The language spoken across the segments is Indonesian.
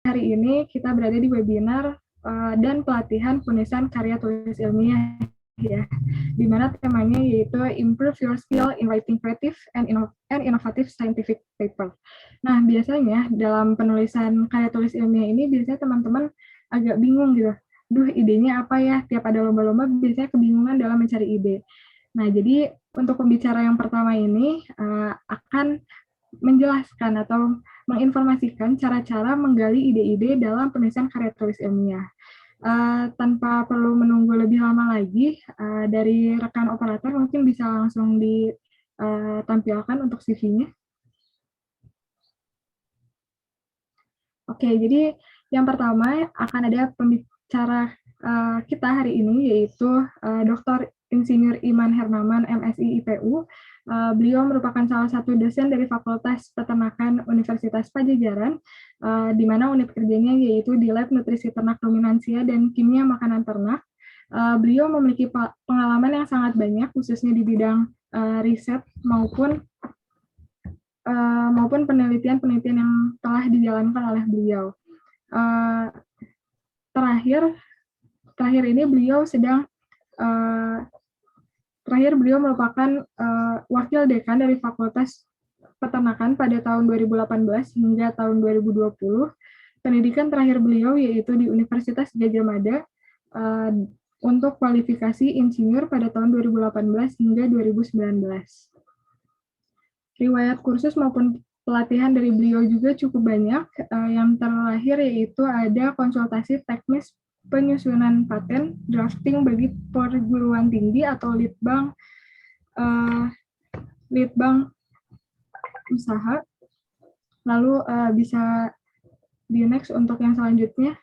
hari ini kita berada di webinar dan pelatihan penulisan karya tulis ilmiah ya, di mana temanya yaitu improve your skill in writing creative and innovative scientific paper. Nah, biasanya dalam penulisan karya tulis ilmiah ini biasanya teman-teman agak bingung gitu. Duh, idenya apa ya? Tiap ada lomba-lomba biasanya kebingungan dalam mencari ide. Nah, jadi untuk pembicara yang pertama ini akan menjelaskan atau menginformasikan cara-cara menggali ide-ide dalam penulisan karya tulis ilmiah. Tanpa perlu menunggu lebih lama lagi, dari rekan operator mungkin bisa langsung ditampilkan untuk CV-nya. Oke, jadi yang pertama akan ada pembicara kita hari ini, yaitu Dr. Insinyur Iman Hernaman, MSI IPU. Beliau merupakan salah satu dosen dari Fakultas Peternakan Universitas Pajajaran, di mana unit kerjanya yaitu di Lab Nutrisi Ternak Ruminansia dan Kimia Makanan Ternak. Beliau memiliki pengalaman yang sangat banyak, khususnya di bidang riset maupun penelitian-penelitian yang telah dijalankan oleh beliau. Terakhir ini beliau merupakan wakil dekan dari Fakultas Peternakan pada tahun 2018 hingga tahun 2020. Pendidikan terakhir beliau yaitu di Universitas Gadjah Mada untuk kualifikasi insinyur pada tahun 2018 hingga 2019. Riwayat kursus maupun pelatihan dari beliau juga cukup banyak. Yang terakhir yaitu ada konsultasi teknis penyusunan paten, drafting bagi perguruan tinggi atau litbang usaha. Lalu bisa di next untuk yang selanjutnya.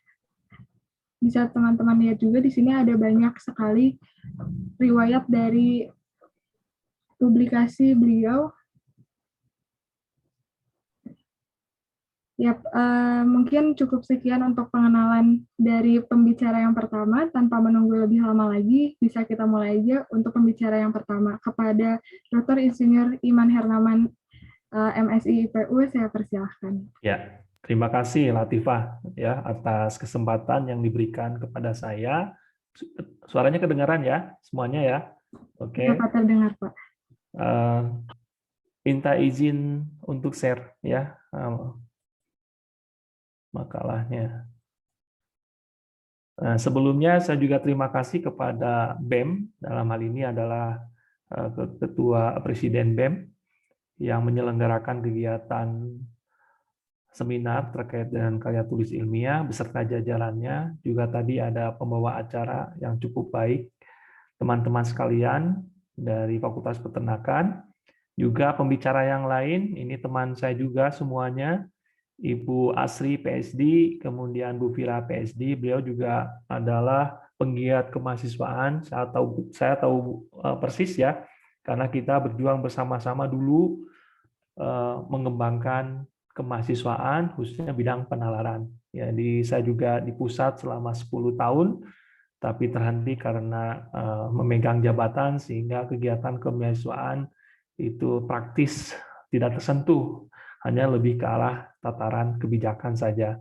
Bisa teman-teman lihat juga di sini ada banyak sekali riwayat dari publikasi beliau. Yap, mungkin cukup sekian untuk pengenalan dari pembicara yang pertama. Tanpa menunggu lebih lama lagi, bisa kita mulai aja untuk pembicara yang pertama. Kepada Dr. Insinyur Iman Hernaman, MSI IPU, saya persilahkan. Ya, terima kasih Latifah ya atas kesempatan yang diberikan kepada saya. Suaranya kedengaran ya semuanya ya? Oke. Dapat terdengar, Pak. Minta izin untuk share ya makalahnya. Nah, sebelumnya saya juga terima kasih kepada BEM, dalam hal ini adalah Ketua Presiden BEM yang menyelenggarakan kegiatan seminar terkait dengan karya tulis ilmiah beserta jajarannya. Juga tadi ada pembawa acara yang cukup baik, teman-teman sekalian dari Fakultas Peternakan. Juga pembicara yang lain, ini teman saya juga semuanya, Ibu Asri PSD, kemudian Bu Fira PSD, beliau juga adalah penggiat kemahasiswaan. Saya tahu persis ya, karena kita berjuang bersama-sama dulu mengembangkan kemahasiswaan, khususnya bidang penalaran. Jadi saya juga di pusat selama 10 tahun, tapi terhenti karena memegang jabatan, sehingga kegiatan kemahasiswaan itu praktis tidak tersentuh, hanya lebih ke arah tataran kebijakan saja.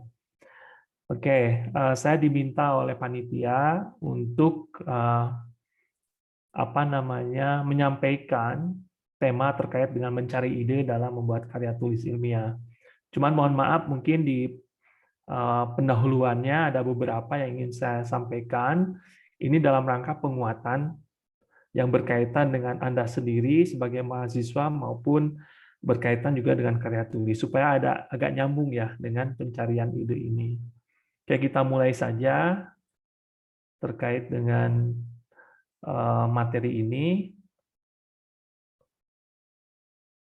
Oke, saya diminta oleh panitia untuk menyampaikan tema terkait dengan mencari ide dalam membuat karya tulis ilmiah. Cuman mohon maaf, mungkin di pendahuluannya ada beberapa yang ingin saya sampaikan. Ini dalam rangka penguatan yang berkaitan dengan Anda sendiri sebagai mahasiswa maupun berkaitan juga dengan karya tulis, supaya ada agak nyambung ya dengan pencarian ide ini. Oke, kita mulai saja terkait dengan materi ini.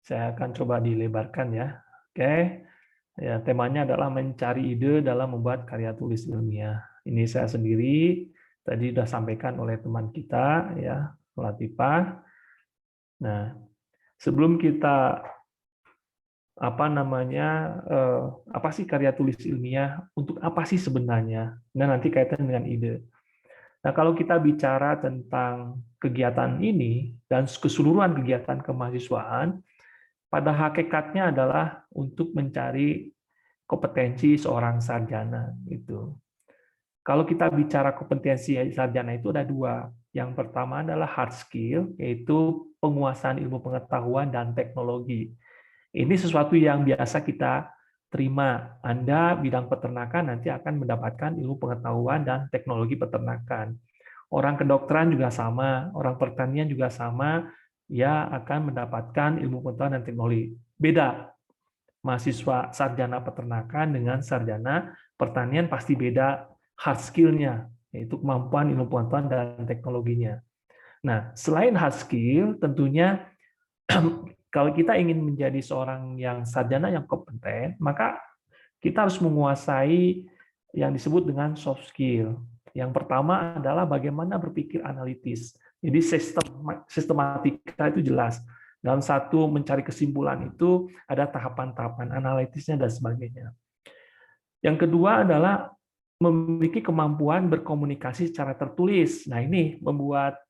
Saya akan coba dilebarkan ya. Oke, ya, temanya adalah mencari ide dalam membuat karya tulis ilmiah. Ini saya sendiri, tadi sudah sampaikan oleh teman kita ya, Latifah. Nah, sebelum kita apa sih karya tulis ilmiah, untuk apa sih sebenarnya? Nah, nanti kaitan dengan ide. Nah, kalau kita bicara tentang kegiatan ini dan keseluruhan kegiatan kemahasiswaan, pada hakikatnya adalah untuk mencari kompetensi seorang sarjana itu. Kalau kita bicara kompetensi sarjana itu ada dua. Yang pertama adalah hard skill, yaitu penguasaan ilmu pengetahuan dan teknologi. Ini sesuatu yang biasa kita terima. Anda bidang peternakan nanti akan mendapatkan ilmu pengetahuan dan teknologi peternakan. Orang kedokteran juga sama, orang pertanian juga sama, ya akan mendapatkan ilmu pengetahuan dan teknologi. Beda. Mahasiswa sarjana peternakan dengan sarjana pertanian pasti beda hard skill-nya, yaitu kemampuan ilmu pengetahuan dan teknologinya. Nah, selain hard skill, tentunya kalau kita ingin menjadi seorang yang sarjana yang kompeten, maka kita harus menguasai yang disebut dengan soft skill. Yang pertama adalah bagaimana berpikir analitis. Jadi sistematika itu jelas. Dalam satu mencari kesimpulan itu ada tahapan-tahapan analitisnya dan sebagainya. Yang kedua adalah memiliki kemampuan berkomunikasi secara tertulis. Nah, ini membuat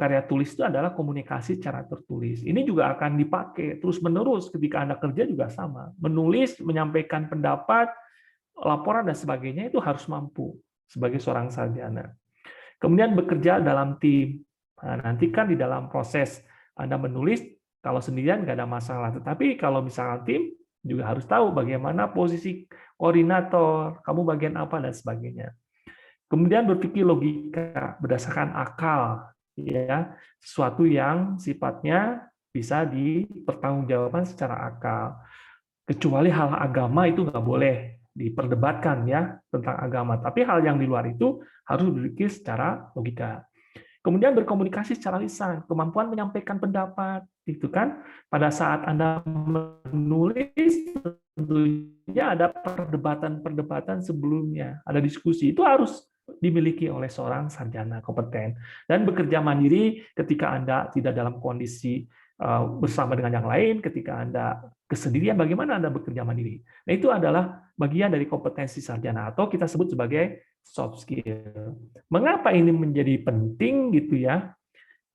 karya tulis itu adalah komunikasi secara tertulis. Ini juga akan dipakai terus-menerus ketika Anda kerja juga sama. Menulis, menyampaikan pendapat, laporan, dan sebagainya itu harus mampu sebagai seorang sarjana. Kemudian bekerja dalam tim. Nah, nanti kan di dalam proses Anda menulis, kalau sendirian nggak ada masalah. Tetapi kalau misalnya tim, juga harus tahu bagaimana posisi koordinator, kamu bagian apa, dan sebagainya. Kemudian berpikir logika berdasarkan akal, ya, sesuatu yang sifatnya bisa dipertanggungjawabkan secara akal. Kecuali hal agama itu nggak boleh diperdebatkan ya tentang agama. Tapi hal yang di luar itu harus berpikir secara logika. Kemudian berkomunikasi secara lisan, kemampuan menyampaikan pendapat, itu kan pada saat Anda menulis tentunya ada perdebatan sebelumnya, ada diskusi, itu harus dimiliki oleh seorang sarjana kompeten. Dan bekerja mandiri ketika Anda tidak dalam kondisi bersama dengan yang lain, ketika Anda kesendirian, bagaimana Anda bekerja mandiri. Nah, itu adalah bagian dari kompetensi sarjana atau kita sebut sebagai soft skill. Mengapa ini menjadi penting gitu ya?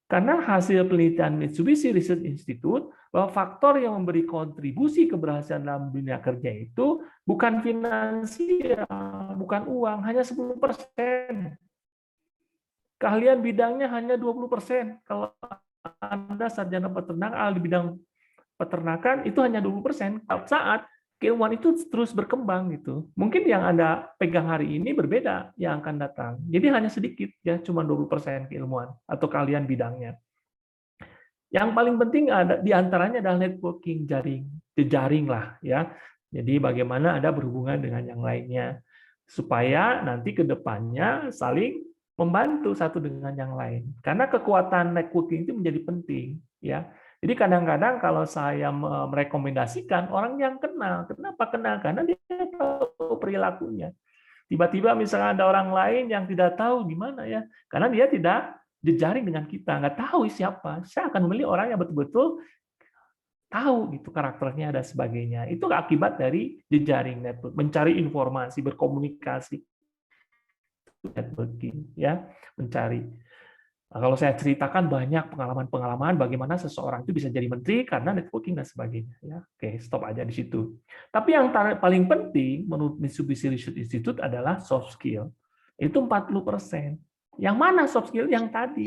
Karena hasil penelitian Mitsubishi Research Institute bahwa faktor yang memberi kontribusi keberhasilan dalam dunia kerja itu bukan finansial, bukan uang, hanya 10%. Keahlian bidangnya hanya 20%. Kalau Anda sarjana peternakan di bidang peternakan itu hanya 20%. Saat keilmuan itu terus berkembang gitu. Mungkin yang Anda pegang hari ini berbeda yang akan datang. Jadi hanya sedikit ya, cuma 20% keilmuan atau keahlian bidangnya. Yang paling penting ada di antaranya adalah networking, jejaring lah ya. Jadi bagaimana Anda berhubungan dengan yang lainnya supaya nanti ke depannya saling membantu satu dengan yang lain. Karena kekuatan networking itu menjadi penting ya. Jadi kadang-kadang kalau saya merekomendasikan orang yang kenal, kenapa kenal? Karena dia tahu perilakunya. Tiba-tiba misalnya ada orang lain yang tidak tahu gimana ya, karena dia tidak jejaring dengan kita, nggak tahu siapa. Saya akan memilih orang yang betul-betul tahu gitu karakternya dan sebagainya. Itu akibat dari jejaring network, mencari informasi, berkomunikasi, networking ya, mencari. Nah, kalau saya ceritakan banyak pengalaman-pengalaman bagaimana seseorang itu bisa jadi menteri karena networking dan sebagainya. Ya, oke, stop aja di situ. Tapi yang paling penting menurut Mitsubishi Research Institute adalah soft skill. Itu 40%. Yang mana soft skill yang tadi?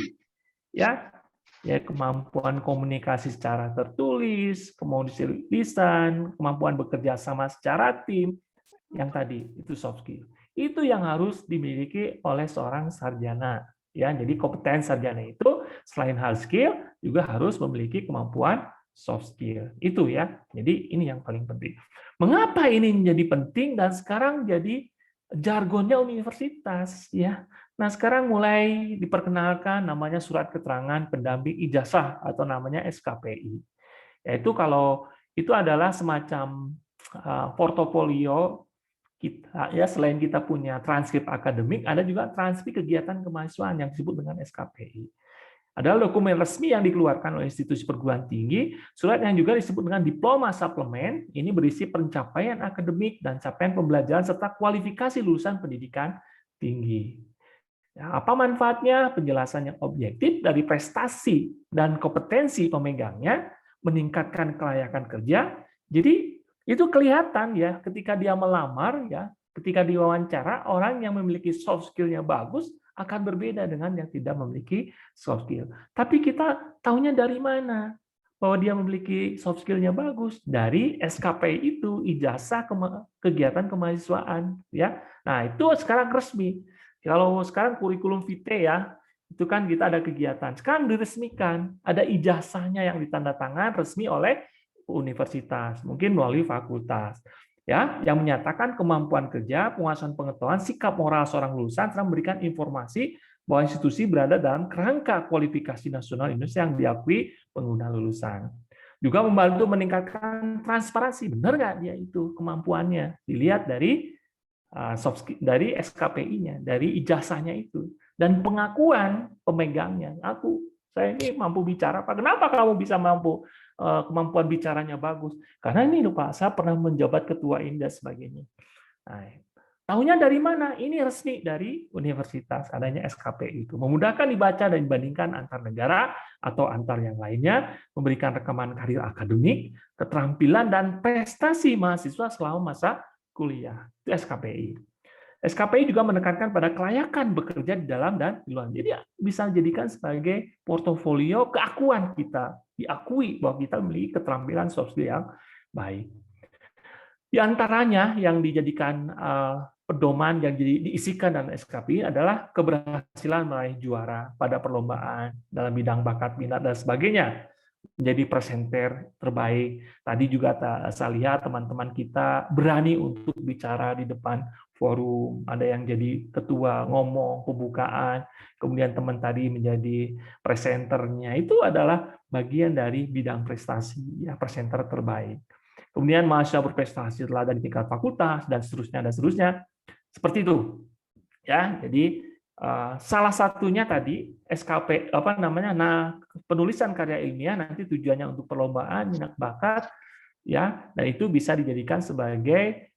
Ya, kemampuan komunikasi secara tertulis, kemampuan lisan, kemampuan bekerja sama secara tim. Yang tadi itu soft skill. Itu yang harus dimiliki oleh seorang sarjana. Ya, jadi kompetensi sarjana itu selain hard skill juga harus memiliki kemampuan soft skill. Itu ya. Jadi ini yang paling penting. Mengapa ini menjadi penting dan sekarang jadi jargonnya universitas ya. Nah, sekarang mulai diperkenalkan namanya surat keterangan pendamping ijazah atau namanya SKPI. Yaitu kalau itu adalah semacam portofolio kita ya, selain kita punya transkrip akademik, ada juga transkrip kegiatan kemahasiswaan yang disebut dengan SKPI. Adalah dokumen resmi yang dikeluarkan oleh institusi perguruan tinggi, surat yang juga disebut dengan diploma suplemen, ini berisi pencapaian akademik dan capaian pembelajaran serta kualifikasi lulusan pendidikan tinggi. Ya, apa manfaatnya? Penjelasan yang objektif dari prestasi dan kompetensi pemegangnya, meningkatkan kelayakan kerja. Jadi Itu kelihatan ya ketika dia melamar ya, ketika diwawancara orang yang memiliki soft skill-nya bagus akan berbeda dengan yang tidak memiliki soft skill. Tapi kita tahunya dari mana? Bahwa dia memiliki soft skill-nya bagus dari SKPI itu, ijazah kegiatan kemahasiswaan ya. Nah, itu sekarang resmi. Kalau sekarang kurikulum vitae ya, itu kan kita ada kegiatan. Sekarang diresmikan, ada ijazahnya yang ditandatangan resmi oleh universitas, mungkin melalui fakultas, ya, yang menyatakan kemampuan kerja, penguasaan pengetahuan, sikap moral seorang lulusan, serta memberikan informasi bahwa institusi berada dalam kerangka kualifikasi nasional Indonesia yang diakui pengguna lulusan. Juga membantu meningkatkan transparansi, benar nggak dia itu kemampuannya, dilihat dari soft skill, dari SKPI-nya, dari ijazahnya itu, dan pengakuan pemegangnya. Saya ini mampu bicara, Pak. Kenapa kamu bisa mampu? Kemampuan bicaranya bagus. Karena ini loh Pak, saya pernah menjabat ketua ini dan sebagainya. Nah, tahunya dari mana? Ini resmi dari universitas, adanya SKPI itu. Memudahkan dibaca dan dibandingkan antar negara atau antar yang lainnya, memberikan rekaman karir akademik, keterampilan, dan prestasi mahasiswa selama masa kuliah. Itu SKPI. SKPI juga menekankan pada kelayakan bekerja di dalam dan di luar. Jadi bisa dijadikan sebagai portofolio keakuan kita, diakui bahwa kita memiliki keterampilan soft skill yang baik. Di antaranya yang dijadikan pedoman yang diisikan dalam SKPI adalah keberhasilan meraih juara pada perlombaan dalam bidang bakat, minat, dan sebagainya. Menjadi presenter terbaik. Tadi juga saya lihat teman-teman kita berani untuk bicara di depan forum, ada yang jadi ketua ngomong pembukaan, kemudian teman tadi menjadi presenternya, itu adalah bagian dari bidang prestasi, ya, presenter terbaik. Kemudian mahasiswa berprestasi telah dari tingkat fakultas dan seterusnya, seperti itu, ya. Jadi salah satunya tadi SKP penulisan karya ilmiah nanti tujuannya untuk perlombaan minat bakat, ya, dan itu bisa dijadikan sebagai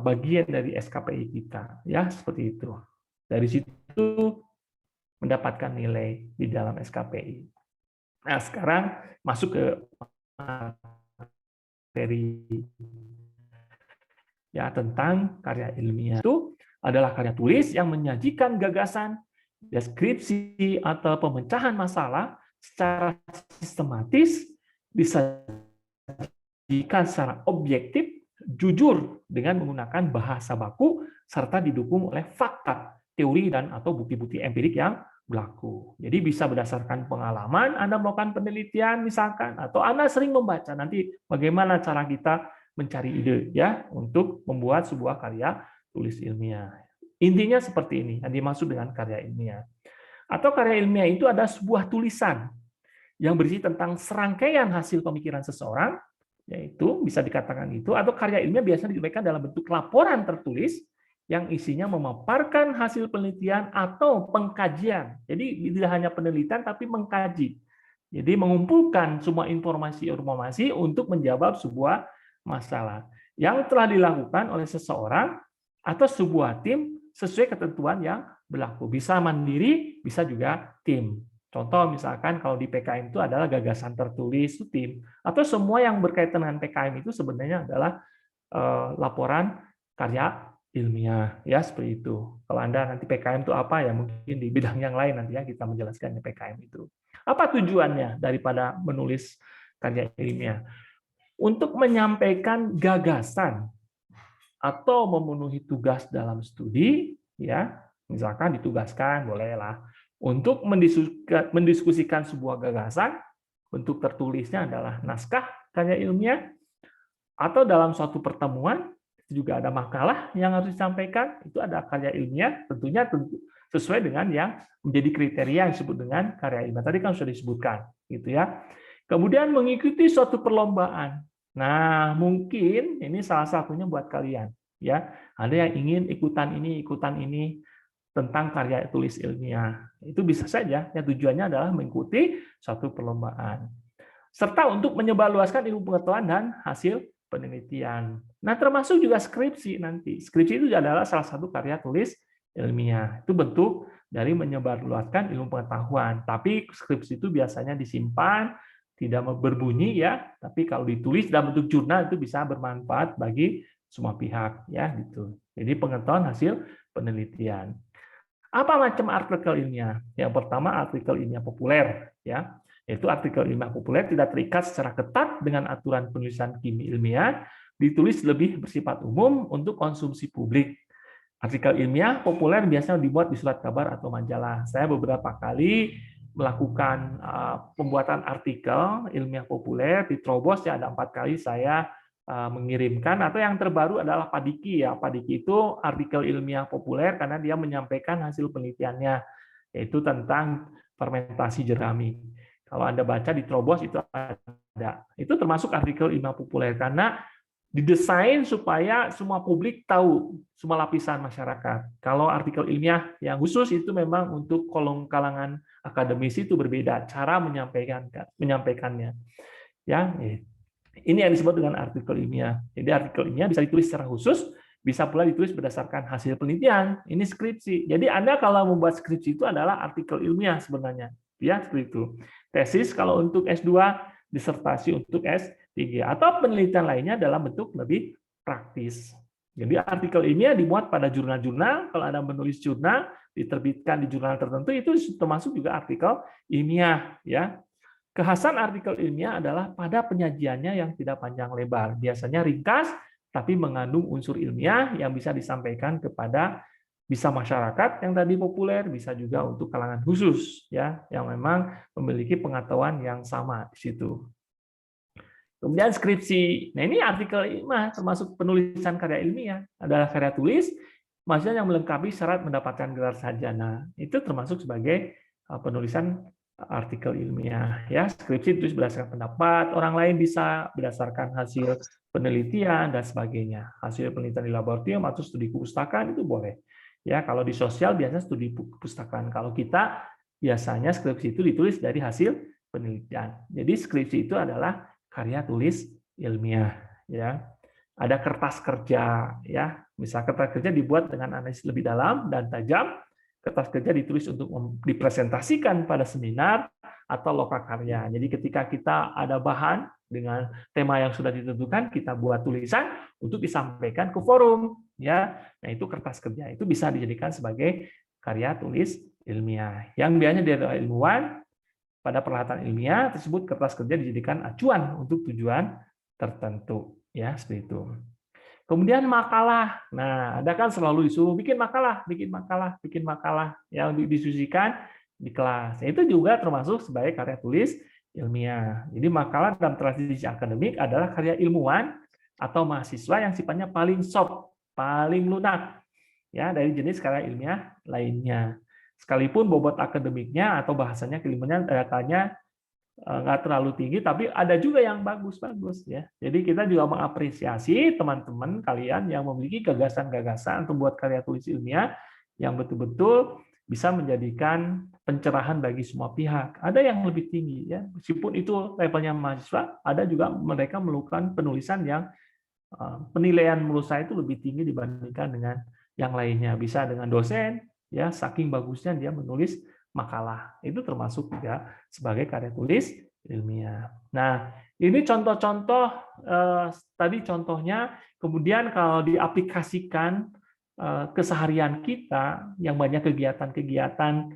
bagian dari SKPI kita, ya, seperti itu. Dari situ mendapatkan nilai di dalam SKPI. Nah, sekarang masuk ke materi ya tentang karya ilmiah. Itu adalah karya tulis yang menyajikan gagasan, deskripsi atau pemecahan masalah secara sistematis, disajikan secara objektif, jujur dengan menggunakan bahasa baku serta didukung oleh fakta, teori dan atau bukti-bukti empirik yang berlaku. Jadi bisa berdasarkan pengalaman Anda melakukan penelitian misalkan, atau Anda sering membaca nanti bagaimana cara kita mencari ide ya untuk membuat sebuah karya tulis ilmiah. Intinya seperti ini yang dimaksud dengan karya ilmiah. Atau karya ilmiah itu ada sebuah tulisan yang berisi tentang serangkaian hasil pemikiran seseorang, yaitu bisa dikatakan itu, atau karya ilmiah biasanya disampaikan dalam bentuk laporan tertulis yang isinya memaparkan hasil penelitian atau pengkajian. Jadi tidak hanya penelitian tapi mengkaji. Jadi mengumpulkan semua informasi-informasi untuk menjawab sebuah masalah yang telah dilakukan oleh seseorang atau sebuah tim sesuai ketentuan yang berlaku. Bisa mandiri, bisa juga tim. Contoh misalkan kalau di PKM itu adalah gagasan tertulis itu tim, atau semua yang berkaitan dengan PKM itu sebenarnya adalah laporan karya ilmiah, ya seperti itu. Kalau Anda nanti PKM itu apa ya, mungkin di bidang yang lain nanti ya kita menjelaskan PKM itu. Apa tujuannya daripada menulis karya ilmiah? Untuk menyampaikan gagasan atau memenuhi tugas dalam studi, ya, misalkan ditugaskan, bolehlah, untuk mendiskusikan sebuah gagasan, bentuk tertulisnya adalah naskah karya ilmiah, atau dalam suatu pertemuan, juga ada makalah yang harus disampaikan, itu ada karya ilmiah, tentunya sesuai dengan yang menjadi kriteria yang disebut dengan karya ilmiah. Tadi kan sudah disebutkan, gitu ya. Kemudian mengikuti suatu perlombaan. Nah, mungkin ini salah satunya buat kalian, ya. Ada yang ingin ikutan ini tentang karya tulis ilmiah. Itu bisa saja, ya tujuannya adalah mengikuti suatu perlombaan. Serta untuk menyebarluaskan ilmu pengetahuan dan hasil penelitian. Nah, termasuk juga skripsi nanti. Skripsi itu adalah salah satu karya tulis ilmiah. Itu bentuk dari menyebarluaskan ilmu pengetahuan. Tapi skripsi itu biasanya disimpan tidak berbunyi ya, tapi kalau ditulis dalam bentuk jurnal itu bisa bermanfaat bagi semua pihak ya gitu. Jadi pengetahuan hasil penelitian. Apa macam artikel ilmiah? Yang pertama artikel ilmiah populer ya. Yaitu artikel ilmiah populer tidak terikat secara ketat dengan aturan penulisan ilmiah, ditulis lebih bersifat umum untuk konsumsi publik. Artikel ilmiah populer biasanya dibuat di surat kabar atau majalah. Saya beberapa kali melakukan pembuatan artikel ilmiah populer di Trobos ya, ada 4 kali saya mengirimkan, atau yang terbaru adalah Padiki ya. Padiki itu artikel ilmiah populer karena dia menyampaikan hasil penelitiannya, yaitu tentang fermentasi jerami. Kalau Anda baca di Trobos itu ada. Itu termasuk artikel ilmiah populer karena didesain supaya semua publik tahu, semua lapisan masyarakat. Kalau artikel ilmiah yang khusus itu memang untuk kalangan akademisi itu berbeda cara menyampaikannya. Ya, ini yang disebut dengan artikel ilmiah. Jadi artikel ilmiah bisa ditulis secara khusus, bisa pula ditulis berdasarkan hasil penelitian. Ini skripsi. Jadi Anda kalau membuat skripsi itu adalah artikel ilmiah sebenarnya. Ya, seperti itu. Tesis kalau untuk S2, disertasi untuk S3, atau penelitian lainnya dalam bentuk lebih praktis. Jadi artikel ilmiah dimuat pada jurnal-jurnal. Kalau Anda menulis jurnal, diterbitkan di jurnal tertentu, itu termasuk juga artikel ilmiah. Ya. Kekhasan artikel ilmiah adalah pada penyajiannya yang tidak panjang lebar. Biasanya ringkas, tapi mengandung unsur ilmiah yang bisa disampaikan kepada bisa masyarakat yang tadi populer, bisa juga untuk kalangan khusus ya, yang memang memiliki pengetahuan yang sama di situ. Kemudian skripsi. Nah, ini artikel ilmiah termasuk penulisan karya ilmiah, adalah karya tulis maksudnya yang melengkapi syarat mendapatkan gelar sarjana. Itu termasuk sebagai penulisan artikel ilmiah ya. Skripsi itu berdasarkan pendapat orang lain, bisa berdasarkan hasil penelitian dan sebagainya. Hasil penelitian di laboratorium atau studi perpustakaan itu boleh. Ya, kalau di sosial biasanya studi perpustakaan. Kalau kita biasanya skripsi itu ditulis dari hasil penelitian. Jadi skripsi itu adalah karya tulis ilmiah. Ya, ada kertas kerja. Ya, misal kertas kerja dibuat dengan analisis lebih dalam dan tajam. Kertas kerja ditulis untuk dipresentasikan pada seminar atau lokakarya. Jadi ketika kita ada bahan dengan tema yang sudah ditentukan, kita buat tulisan untuk disampaikan ke forum. Ya, nah itu kertas kerja itu bisa dijadikan sebagai karya tulis ilmiah. Yang biasanya dari ilmuwan pada peralatan ilmiah tersebut kertas kerja dijadikan acuan untuk tujuan tertentu. Ya, seperti itu. Kemudian makalah. Nah, Anda kan selalu disuruh bikin makalah, yang didiskusikan di kelas. Itu juga termasuk sebagai karya tulis ilmiah. Jadi makalah dalam tradisi akademik adalah karya ilmuwan atau mahasiswa yang sifatnya paling soft, paling lunak ya dari jenis karya ilmiah lainnya. Sekalipun bobot akademiknya atau bahasanya keilmuannya datanya nggak terlalu tinggi, tapi ada juga yang bagus-bagus ya. Jadi kita juga mengapresiasi teman-teman kalian yang memiliki gagasan-gagasan untuk buat karya tulis ilmiah yang betul-betul bisa menjadikan pencerahan bagi semua pihak. Ada yang lebih tinggi ya, meskipun itu levelnya mahasiswa, ada juga mereka melakukan penulisan yang penilaian menurut saya itu lebih tinggi dibandingkan dengan yang lainnya. Bisa dengan dosen ya, saking bagusnya dia menulis makalah. Itu termasuk juga sebagai karya tulis ilmiah. Nah, ini contoh-contoh tadi contohnya, kemudian kalau diaplikasikan keseharian kita yang banyak kegiatan-kegiatan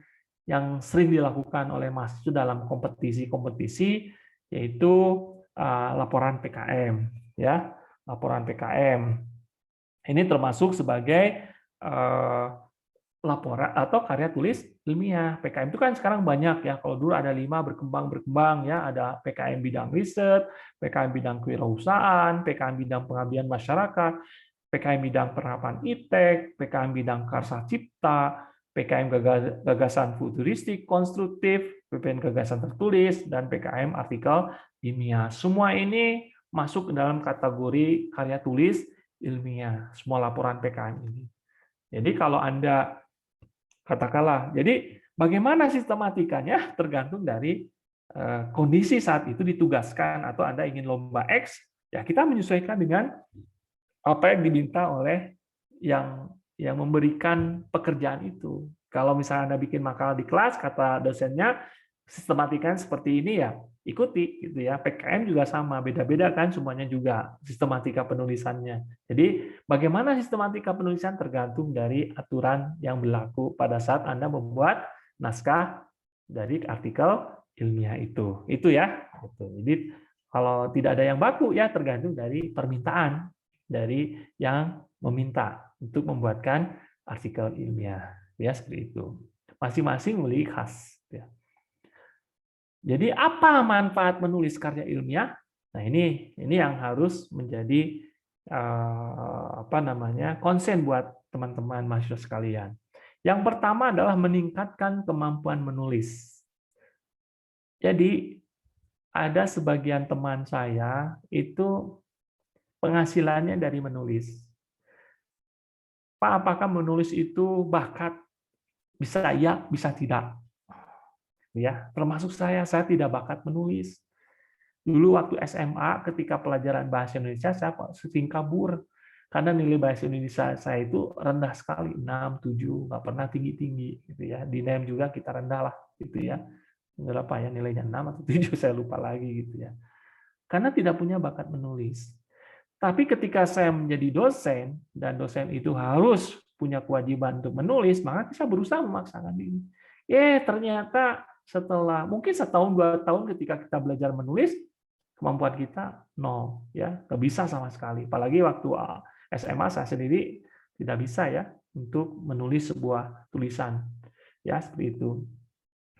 yang sering dilakukan oleh mahasiswa dalam kompetisi-kompetisi, yaitu laporan PKM ya, laporan PKM. Ini termasuk sebagai laporan atau karya tulis ilmiah. PKM itu kan sekarang banyak ya. Kalau dulu ada 5 berkembang ya. Ada PKM bidang riset, PKM bidang kewirausahaan, PKM bidang pengabdian masyarakat, PKM bidang penerapan iptek, PKM bidang karsa cipta, PKM gagasan futuristik konstruktif, PPN gagasan tertulis, dan PKM artikel ilmiah. Semua ini masuk ke dalam kategori karya tulis ilmiah. Semua laporan PKM ini. Jadi kalau Anda katakanlah, jadi bagaimana sistematikanya tergantung dari kondisi saat itu ditugaskan, atau Anda ingin lomba X, ya kita menyesuaikan dengan apa yang diminta oleh yang memberikan pekerjaan itu. Kalau misalnya Anda bikin makalah di kelas, kata dosennya, sistematikanya seperti ini ya ikuti gitu ya. PKM juga sama, beda-beda kan semuanya juga sistematika penulisannya. Jadi bagaimana sistematika penulisan tergantung dari aturan yang berlaku pada saat Anda membuat naskah dari artikel ilmiah itu. Itu ya. Jadi kalau tidak ada yang baku ya tergantung dari permintaan dari yang meminta untuk membuatkan artikel ilmiah. Ya seperti itu. Masing-masing memiliki khas. Ya. Jadi apa manfaat menulis karya ilmiah? Nah ini yang harus menjadi konsen buat teman-teman mahasiswa sekalian. Yang pertama adalah meningkatkan kemampuan menulis. Jadi ada sebagian teman saya itu penghasilannya dari menulis. Pak, apakah menulis itu bakat? Bisa ya, bisa tidak. Ya, termasuk saya tidak bakat menulis. Dulu waktu SMA ketika pelajaran bahasa Indonesia saya sering kabur karena nilai bahasa Indonesia saya itu rendah sekali, 6, 7, nggak pernah tinggi-tinggi gitu ya. Di NEM juga kita rendah lah gitu ya. Berapa ya nilainya 6 atau 7 saya lupa lagi gitu ya. Karena tidak punya bakat menulis. Tapi ketika saya menjadi dosen dan dosen itu harus punya kewajiban untuk menulis, maka saya berusaha memaksakan diri. Ternyata setelah mungkin 1-2 tahun ketika kita belajar menulis, kemampuan kita nol, ya nggak bisa sama sekali. Apalagi waktu SMA saya sendiri tidak bisa ya untuk menulis sebuah tulisan, ya seperti itu.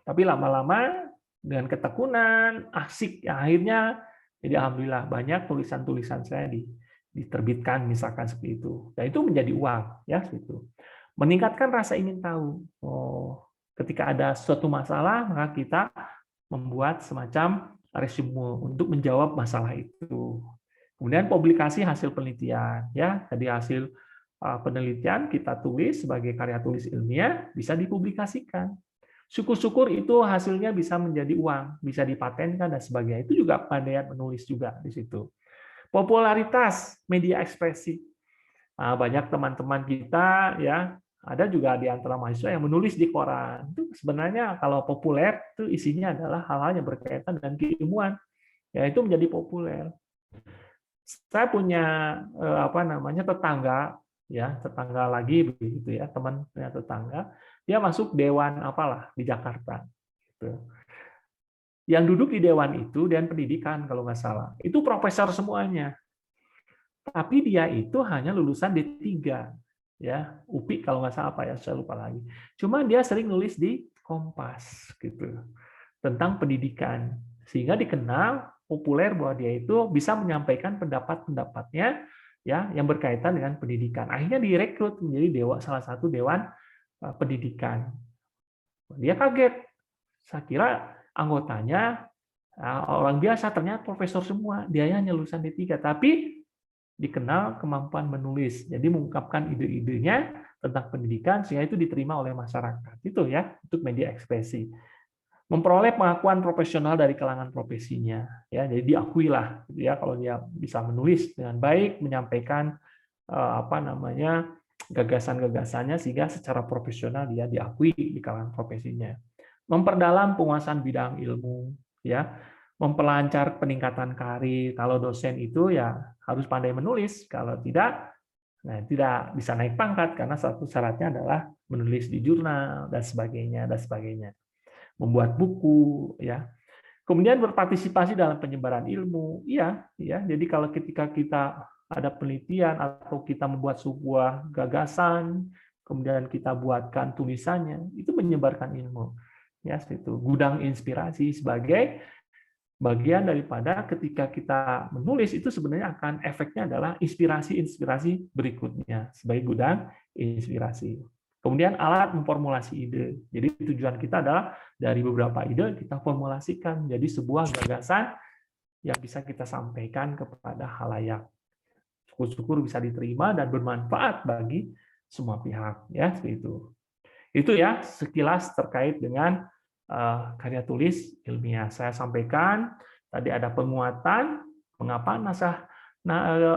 Tapi lama-lama dengan ketekunan, asik, ya akhirnya jadi alhamdulillah banyak tulisan-tulisan saya diterbitkan misalkan seperti itu. Dan itu menjadi uang, ya seperti itu. Meningkatkan rasa ingin tahu. Ketika ada suatu masalah, maka kita membuat semacam resume untuk menjawab masalah itu. Kemudian publikasi hasil penelitian, ya tadi hasil penelitian kita tulis sebagai karya tulis ilmiah bisa dipublikasikan. Syukur-syukur itu hasilnya bisa menjadi uang, bisa dipatenkan dan sebagainya. Itu juga pandaian menulis juga di situ. Popularitas media ekspresi. Nah, banyak teman-teman kita ya ada juga di antara mahasiswa yang menulis di koran. Itu sebenarnya kalau populer itu isinya adalah hal-hal yang berkaitan dengan keilmuan. Ya itu menjadi populer. Saya punya tetangga lagi begitu ya, teman punya tetangga, dia masuk dewan apalah di Jakarta. Gitu. Yang duduk di dewan itu Dewan Pendidikan kalau nggak salah. Itu profesor semuanya. Tapi dia itu hanya lulusan D3. Ya, UPI kalau nggak salah apa ya, saya lupa lagi. Cuma dia sering nulis di Kompas gitu tentang pendidikan, sehingga dikenal populer bahwa dia itu bisa menyampaikan pendapat-pendapatnya ya yang berkaitan dengan pendidikan. Akhirnya direkrut menjadi salah satu dewan pendidikan. Dia kaget, saya kira anggotanya orang biasa, ternyata profesor semua, dia hanya lulusan D3, tapi dikenal kemampuan menulis, jadi mengungkapkan ide-idenya tentang pendidikan sehingga itu diterima oleh masyarakat. Itu ya untuk media ekspresi. Memperoleh pengakuan profesional dari kalangan profesinya, ya jadi diakui lah, ya kalau dia bisa menulis dengan baik, menyampaikan gagasan-gagasannya sehingga secara profesional dia diakui di kalangan profesinya. Memperdalam penguasaan bidang ilmu, ya memperlancar peningkatan karir. Kalau dosen itu ya harus pandai menulis, kalau tidak, tidak bisa naik pangkat karena satu syaratnya adalah menulis di jurnal dan sebagainya dan sebagainya. Membuat buku, ya. Kemudian berpartisipasi dalam penyebaran ilmu, ya. Jadi kalau ketika kita ada penelitian atau kita membuat sebuah gagasan, kemudian kita buatkan tulisannya, itu menyebarkan ilmu. Ya, itu gudang inspirasi sebagai bagian daripada ketika kita menulis itu sebenarnya akan efeknya adalah inspirasi berikutnya sebagai gudang inspirasi. Kemudian alat memformulasi ide. Jadi tujuan kita adalah dari beberapa ide kita formulasikan jadi sebuah gagasan yang bisa kita sampaikan kepada khalayak. Syukur-syukur bisa diterima dan bermanfaat bagi semua pihak, ya seperti itu. Itu ya sekilas terkait dengan karya tulis ilmiah. Saya sampaikan tadi ada penguatan mengapa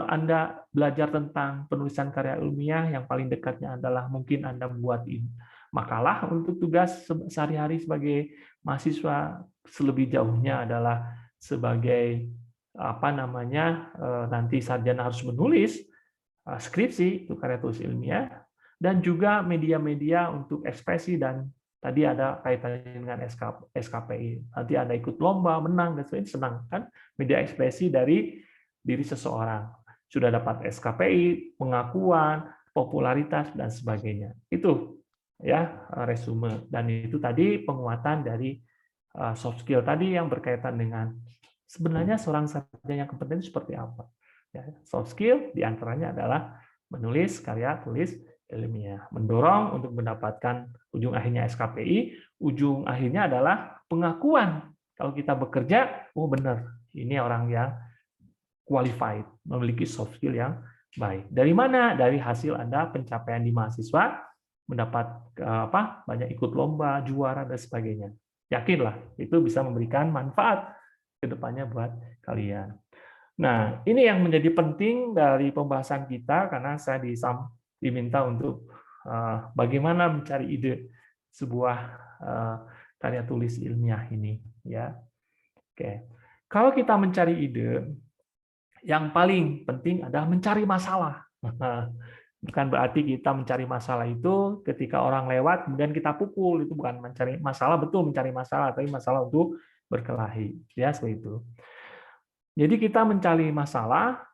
Anda belajar tentang penulisan karya ilmiah, yang paling dekatnya adalah mungkin Anda makalah untuk tugas sehari-hari sebagai mahasiswa, selebih jauhnya adalah sebagai nanti sarjana harus menulis skripsi, itu karya tulis ilmiah, dan juga media-media untuk ekspresi, dan tadi ada kaitannya dengan SKPI. Nanti Anda ikut lomba, menang, dan sebagainya, senang kan? Media ekspresi dari diri seseorang. Sudah dapat SKPI, pengakuan, popularitas, dan sebagainya. Itu ya resume. Dan itu tadi penguatan dari soft skill tadi yang berkaitan dengan sebenarnya seorang sarjana yang kompeten seperti apa. Ya, soft skill diantaranya adalah menulis karya tulis ilmiah, mendorong untuk mendapatkan ujung akhirnya SKPI, ujung akhirnya adalah pengakuan. Kalau kita bekerja, oh benar, ini orang yang qualified, memiliki soft skill yang baik. Dari mana? Dari hasil Anda pencapaian di mahasiswa, mendapat banyak ikut lomba, juara, dan sebagainya. Yakinlah, itu bisa memberikan manfaat ke depannya buat kalian. Nah, ini yang menjadi penting dari pembahasan kita, karena saya diminta untuk bagaimana mencari ide sebuah karya tulis ilmiah ini. Ya, oke. Kalau kita mencari ide, yang paling penting adalah mencari masalah. Bukan berarti kita mencari masalah itu ketika orang lewat kemudian kita pukul, itu bukan mencari masalah, betul mencari masalah, tapi masalah untuk berkelahi. Ya, seperti itu. Jadi kita mencari masalah,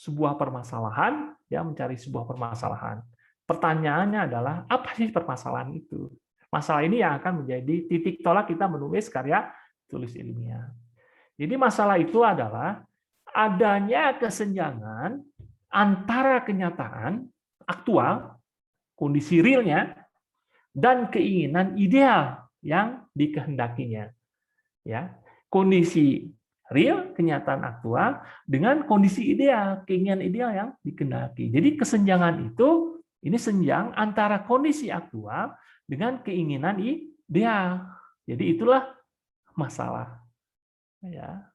sebuah permasalahan, ya mencari sebuah permasalahan. Pertanyaannya adalah apa sih permasalahan itu? Masalah ini yang akan menjadi titik tolak kita menulis karya tulis ilmiah. Jadi masalah itu adalah adanya kesenjangan antara kenyataan aktual, kondisi realnya, dan keinginan ideal yang dikehendakinya. Ya, kondisi real, kenyataan aktual, dengan kondisi ideal, keinginan ideal yang dikehendaki. Jadi kesenjangan itu, ini senjang antara kondisi aktual dengan keinginan ideal. Jadi itulah masalah. Ya.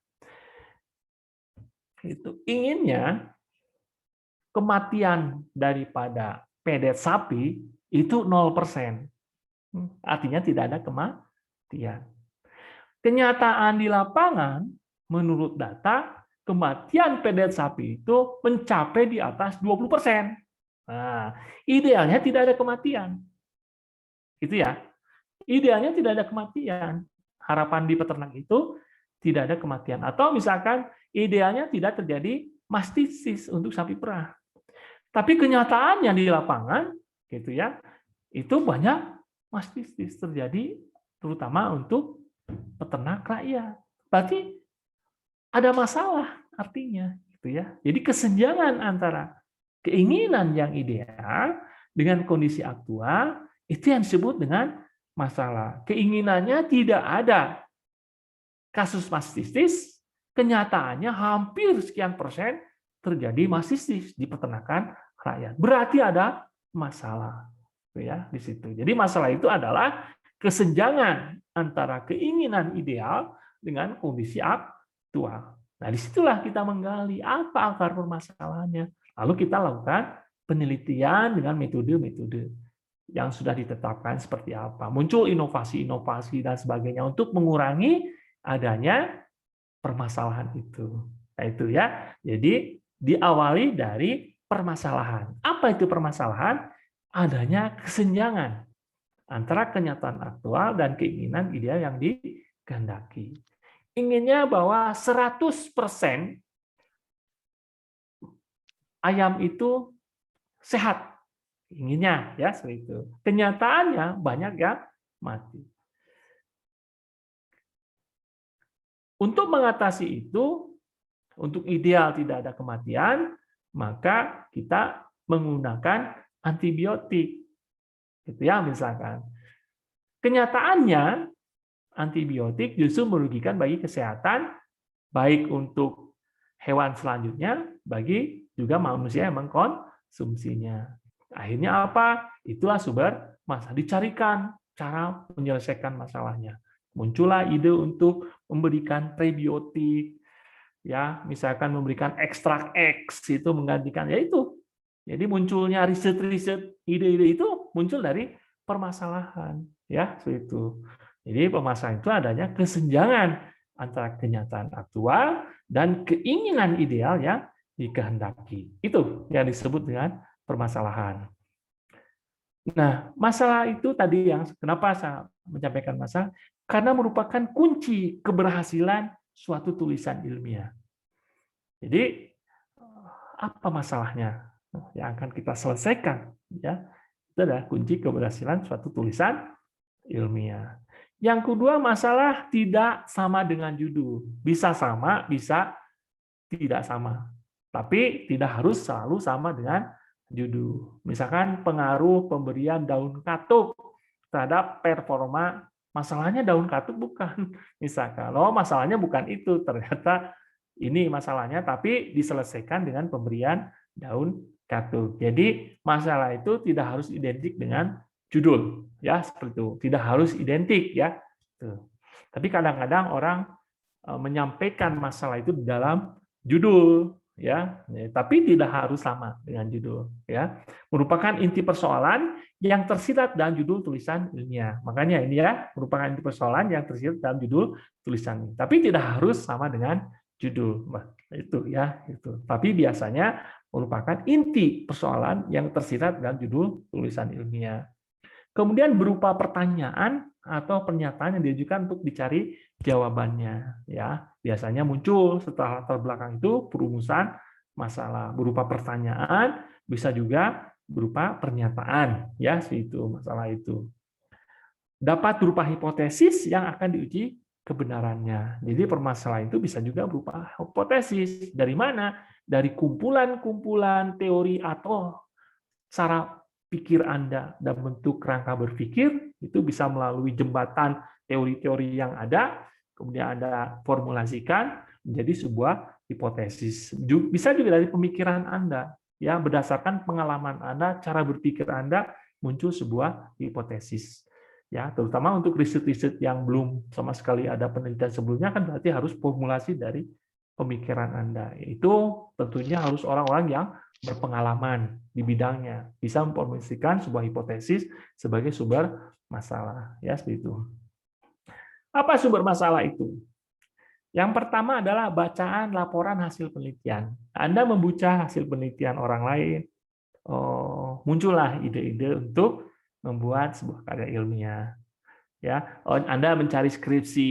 Itu inginnya kematian daripada pedet sapi itu 0%. Artinya tidak ada kematian. Kenyataan di lapangan, menurut data, kematian pedet sapi itu mencapai di atas 20%. Nah, idealnya tidak ada kematian. Itu ya. Idealnya tidak ada kematian. Harapan di peternak itu tidak ada kematian. Atau misalkan idealnya tidak terjadi mastitis untuk sapi perah. Tapi kenyataannya di lapangan, gitu ya, itu banyak mastitis terjadi, terutama untuk peternak rakyat. Berarti ada masalah artinya, gitu ya. Jadi kesenjangan antara keinginan yang ideal dengan kondisi aktual itu yang disebut dengan masalah. Keinginannya tidak ada kasus mastitis, kenyataannya hampir sekian persen terjadi mastitis di peternakan rakyat. Berarti ada masalah, ya di situ. Jadi masalah itu adalah kesenjangan antara keinginan ideal dengan kondisi aktual. Nah, disitulah kita menggali apa akar permasalahannya. Lalu kita lakukan penelitian dengan metode-metode yang sudah ditetapkan seperti apa. Muncul inovasi-inovasi dan sebagainya untuk mengurangi adanya permasalahan itu. Nah, itu ya. Jadi diawali dari permasalahan. Apa itu permasalahan? Adanya kesenjangan antara kenyataan aktual dan keinginan ideal yang dikehendaki. Inginnya bahwa 100% ayam itu sehat. Inginnya ya seperti itu. Kenyataannya banyak yang mati. Untuk mengatasi itu, untuk ideal tidak ada kematian, maka kita menggunakan antibiotik. Gitu ya, misalkan. Kenyataannya antibiotik justru merugikan bagi kesehatan, baik untuk hewan selanjutnya, bagi juga manusia yang mengkonsumsinya. Akhirnya apa? Itulah sumber masalah. Dicarikan cara menyelesaikan masalahnya. Muncullah ide untuk memberikan prebiotik, ya, misalkan memberikan ekstrak X itu menggantikan, ya itu. Jadi munculnya riset-riset, ide-ide itu muncul dari permasalahan, ya, seperti itu. Jadi permasalahan itu adanya kesenjangan antara kenyataan aktual dan keinginan ideal yang dikehendaki. Itu yang disebut dengan permasalahan. Nah, masalah itu tadi yang kenapa saya menyampaikan masalah, karena merupakan kunci keberhasilan suatu tulisan ilmiah. Jadi, apa masalahnya yang akan kita selesaikan? Ya, itu adalah kunci keberhasilan suatu tulisan ilmiah. Yang kedua, masalah tidak sama dengan judul. Bisa sama, bisa tidak sama. Tapi tidak harus selalu sama dengan judul. Misalkan pengaruh pemberian daun katuk terhadap performa, masalahnya daun katuk bukan. Misalkan, masalahnya bukan itu, ternyata ini masalahnya, tapi diselesaikan dengan pemberian daun katuk. Jadi masalah itu tidak harus identik dengan judul, ya, seperti itu. Tidak harus identik, ya. Tapi kadang-kadang orang menyampaikan masalah itu dalam judul, ya, tapi tidak harus sama dengan judul, ya. Merupakan inti persoalan yang tersirat dalam judul tulisan ilmiah. Makanya ini, ya, merupakan inti persoalan yang tersirat dalam judul tulisan ini. Tapi tidak harus sama dengan judul, itu, ya, itu. Tapi biasanya merupakan inti persoalan yang tersirat dalam judul tulisan ilmiah. Kemudian berupa pertanyaan atau pernyataan yang diajukan untuk dicari jawabannya, ya. Biasanya muncul setelah latar belakang itu perumusan masalah berupa pertanyaan, bisa juga berupa pernyataan, ya, itu masalah itu. Dapat berupa hipotesis yang akan diuji kebenarannya. Jadi permasalahan itu bisa juga berupa hipotesis. Dari mana? Dari kumpulan-kumpulan teori atau cara pikir Anda dan bentuk kerangka berpikir, itu bisa melalui jembatan teori-teori yang ada, kemudian Anda formulasikan menjadi sebuah hipotesis. Bisa juga dari pemikiran Anda, ya, berdasarkan pengalaman Anda, cara berpikir Anda, muncul sebuah hipotesis. Ya, terutama untuk riset-riset yang belum sama sekali ada penelitian sebelumnya, kan berarti harus formulasi dari pemikiran Anda. Itu tentunya harus orang-orang yang berpengalaman di bidangnya, bisa memformulasikan sebuah hipotesis sebagai sumber masalah, ya, seperti itu. Apa sumber masalah itu? Yang pertama adalah bacaan laporan hasil penelitian. Anda membaca hasil penelitian orang lain, muncullah ide-ide untuk membuat sebuah karya ilmiah. Ya, Anda mencari skripsi,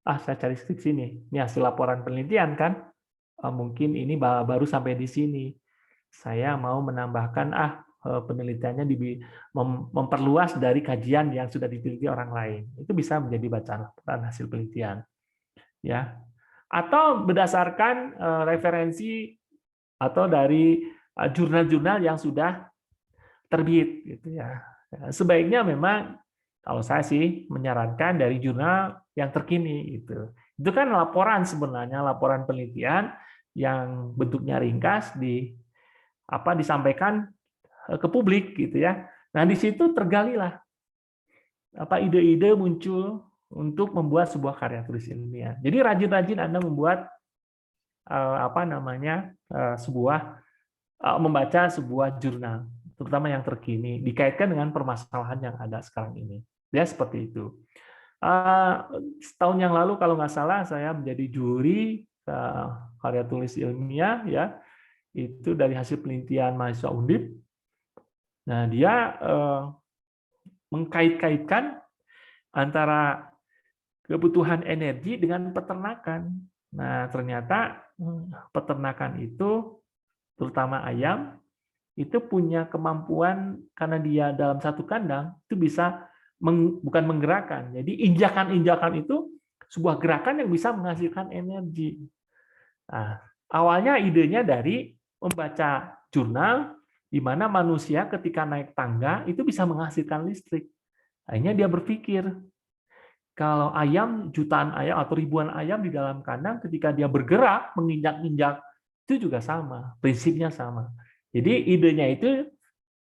saya cari skripsi nih, ini hasil laporan penelitian kan? Mungkin ini baru sampai di sini. Saya mau menambahkan penelitiannya memperluas dari kajian yang sudah diteliti orang lain. Itu bisa menjadi bacaan laporan hasil penelitian. Ya. Atau berdasarkan referensi atau dari jurnal-jurnal yang sudah terbit gitu, ya. Sebaiknya memang kalau saya sih menyarankan dari jurnal yang terkini itu. Itu kan laporan sebenarnya, laporan penelitian yang bentuknya ringkas disampaikan ke publik gitu, ya. Nah, di situ tergalilah ide-ide muncul untuk membuat sebuah karya tulis ilmiah. Jadi rajin-rajin Anda membuat membaca sebuah jurnal, terutama yang terkini, dikaitkan dengan permasalahan yang ada sekarang ini. Ya, seperti itu. Setahun yang lalu kalau nggak salah saya menjadi juri karya tulis ilmiah, ya, itu dari hasil penelitian mahasiswa Undip. Nah, dia mengkait-kaitkan antara kebutuhan energi dengan peternakan. Nah, ternyata peternakan itu, terutama ayam, itu punya kemampuan karena dia dalam satu kandang itu bisa bukan menggerakkan. Jadi injakan-injakan itu sebuah gerakan yang bisa menghasilkan energi. Nah, awalnya idenya dari membaca jurnal di mana manusia ketika naik tangga itu bisa menghasilkan listrik. Akhirnya dia berpikir, kalau ayam, jutaan ayam atau ribuan ayam di dalam kandang ketika dia bergerak menginjak-injak itu juga sama, prinsipnya sama. Jadi idenya itu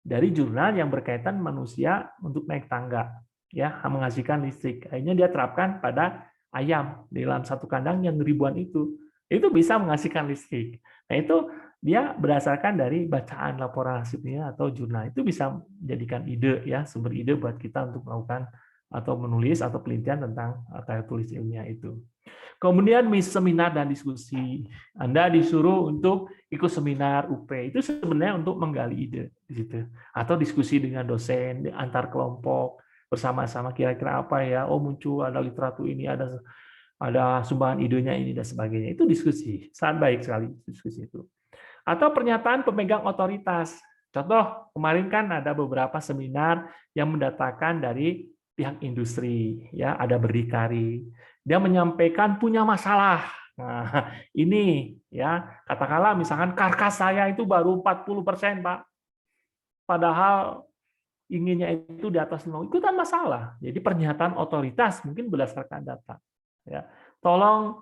dari jurnal yang berkaitan manusia untuk naik tangga, ya, menghasilkan listrik. Akhirnya dia terapkan pada ayam di dalam satu kandang yang ribuan itu bisa menghasilkan listrik. Nah, itu dia berdasarkan dari bacaan laporan hasilnya atau jurnal. Itu bisa menjadikan ide ya, sumber ide buat kita untuk melakukan atau menulis atau penelitian tentang karya tulis ilmiah itu. Kemudian seminar dan diskusi. Anda disuruh untuk ikut seminar UP. Itu sebenarnya untuk menggali ide di situ. Atau diskusi dengan dosen antar kelompok bersama-sama kira-kira apa ya. Oh, muncul ada literatur ini, ada sumbangan idenya ini dan sebagainya. Itu diskusi. Sangat baik sekali diskusi itu. Atau pernyataan pemegang otoritas. Contoh, kemarin kan ada beberapa seminar yang mendatangkan dari pihak industri, ya ada berdikari. Dia menyampaikan punya masalah. Nah, ini ya katakanlah misalkan karkas saya itu baru 40%, Pak. Padahal inginnya itu di atas 50. Itu kan masalah. Jadi pernyataan otoritas mungkin berdasarkan data. Ya, tolong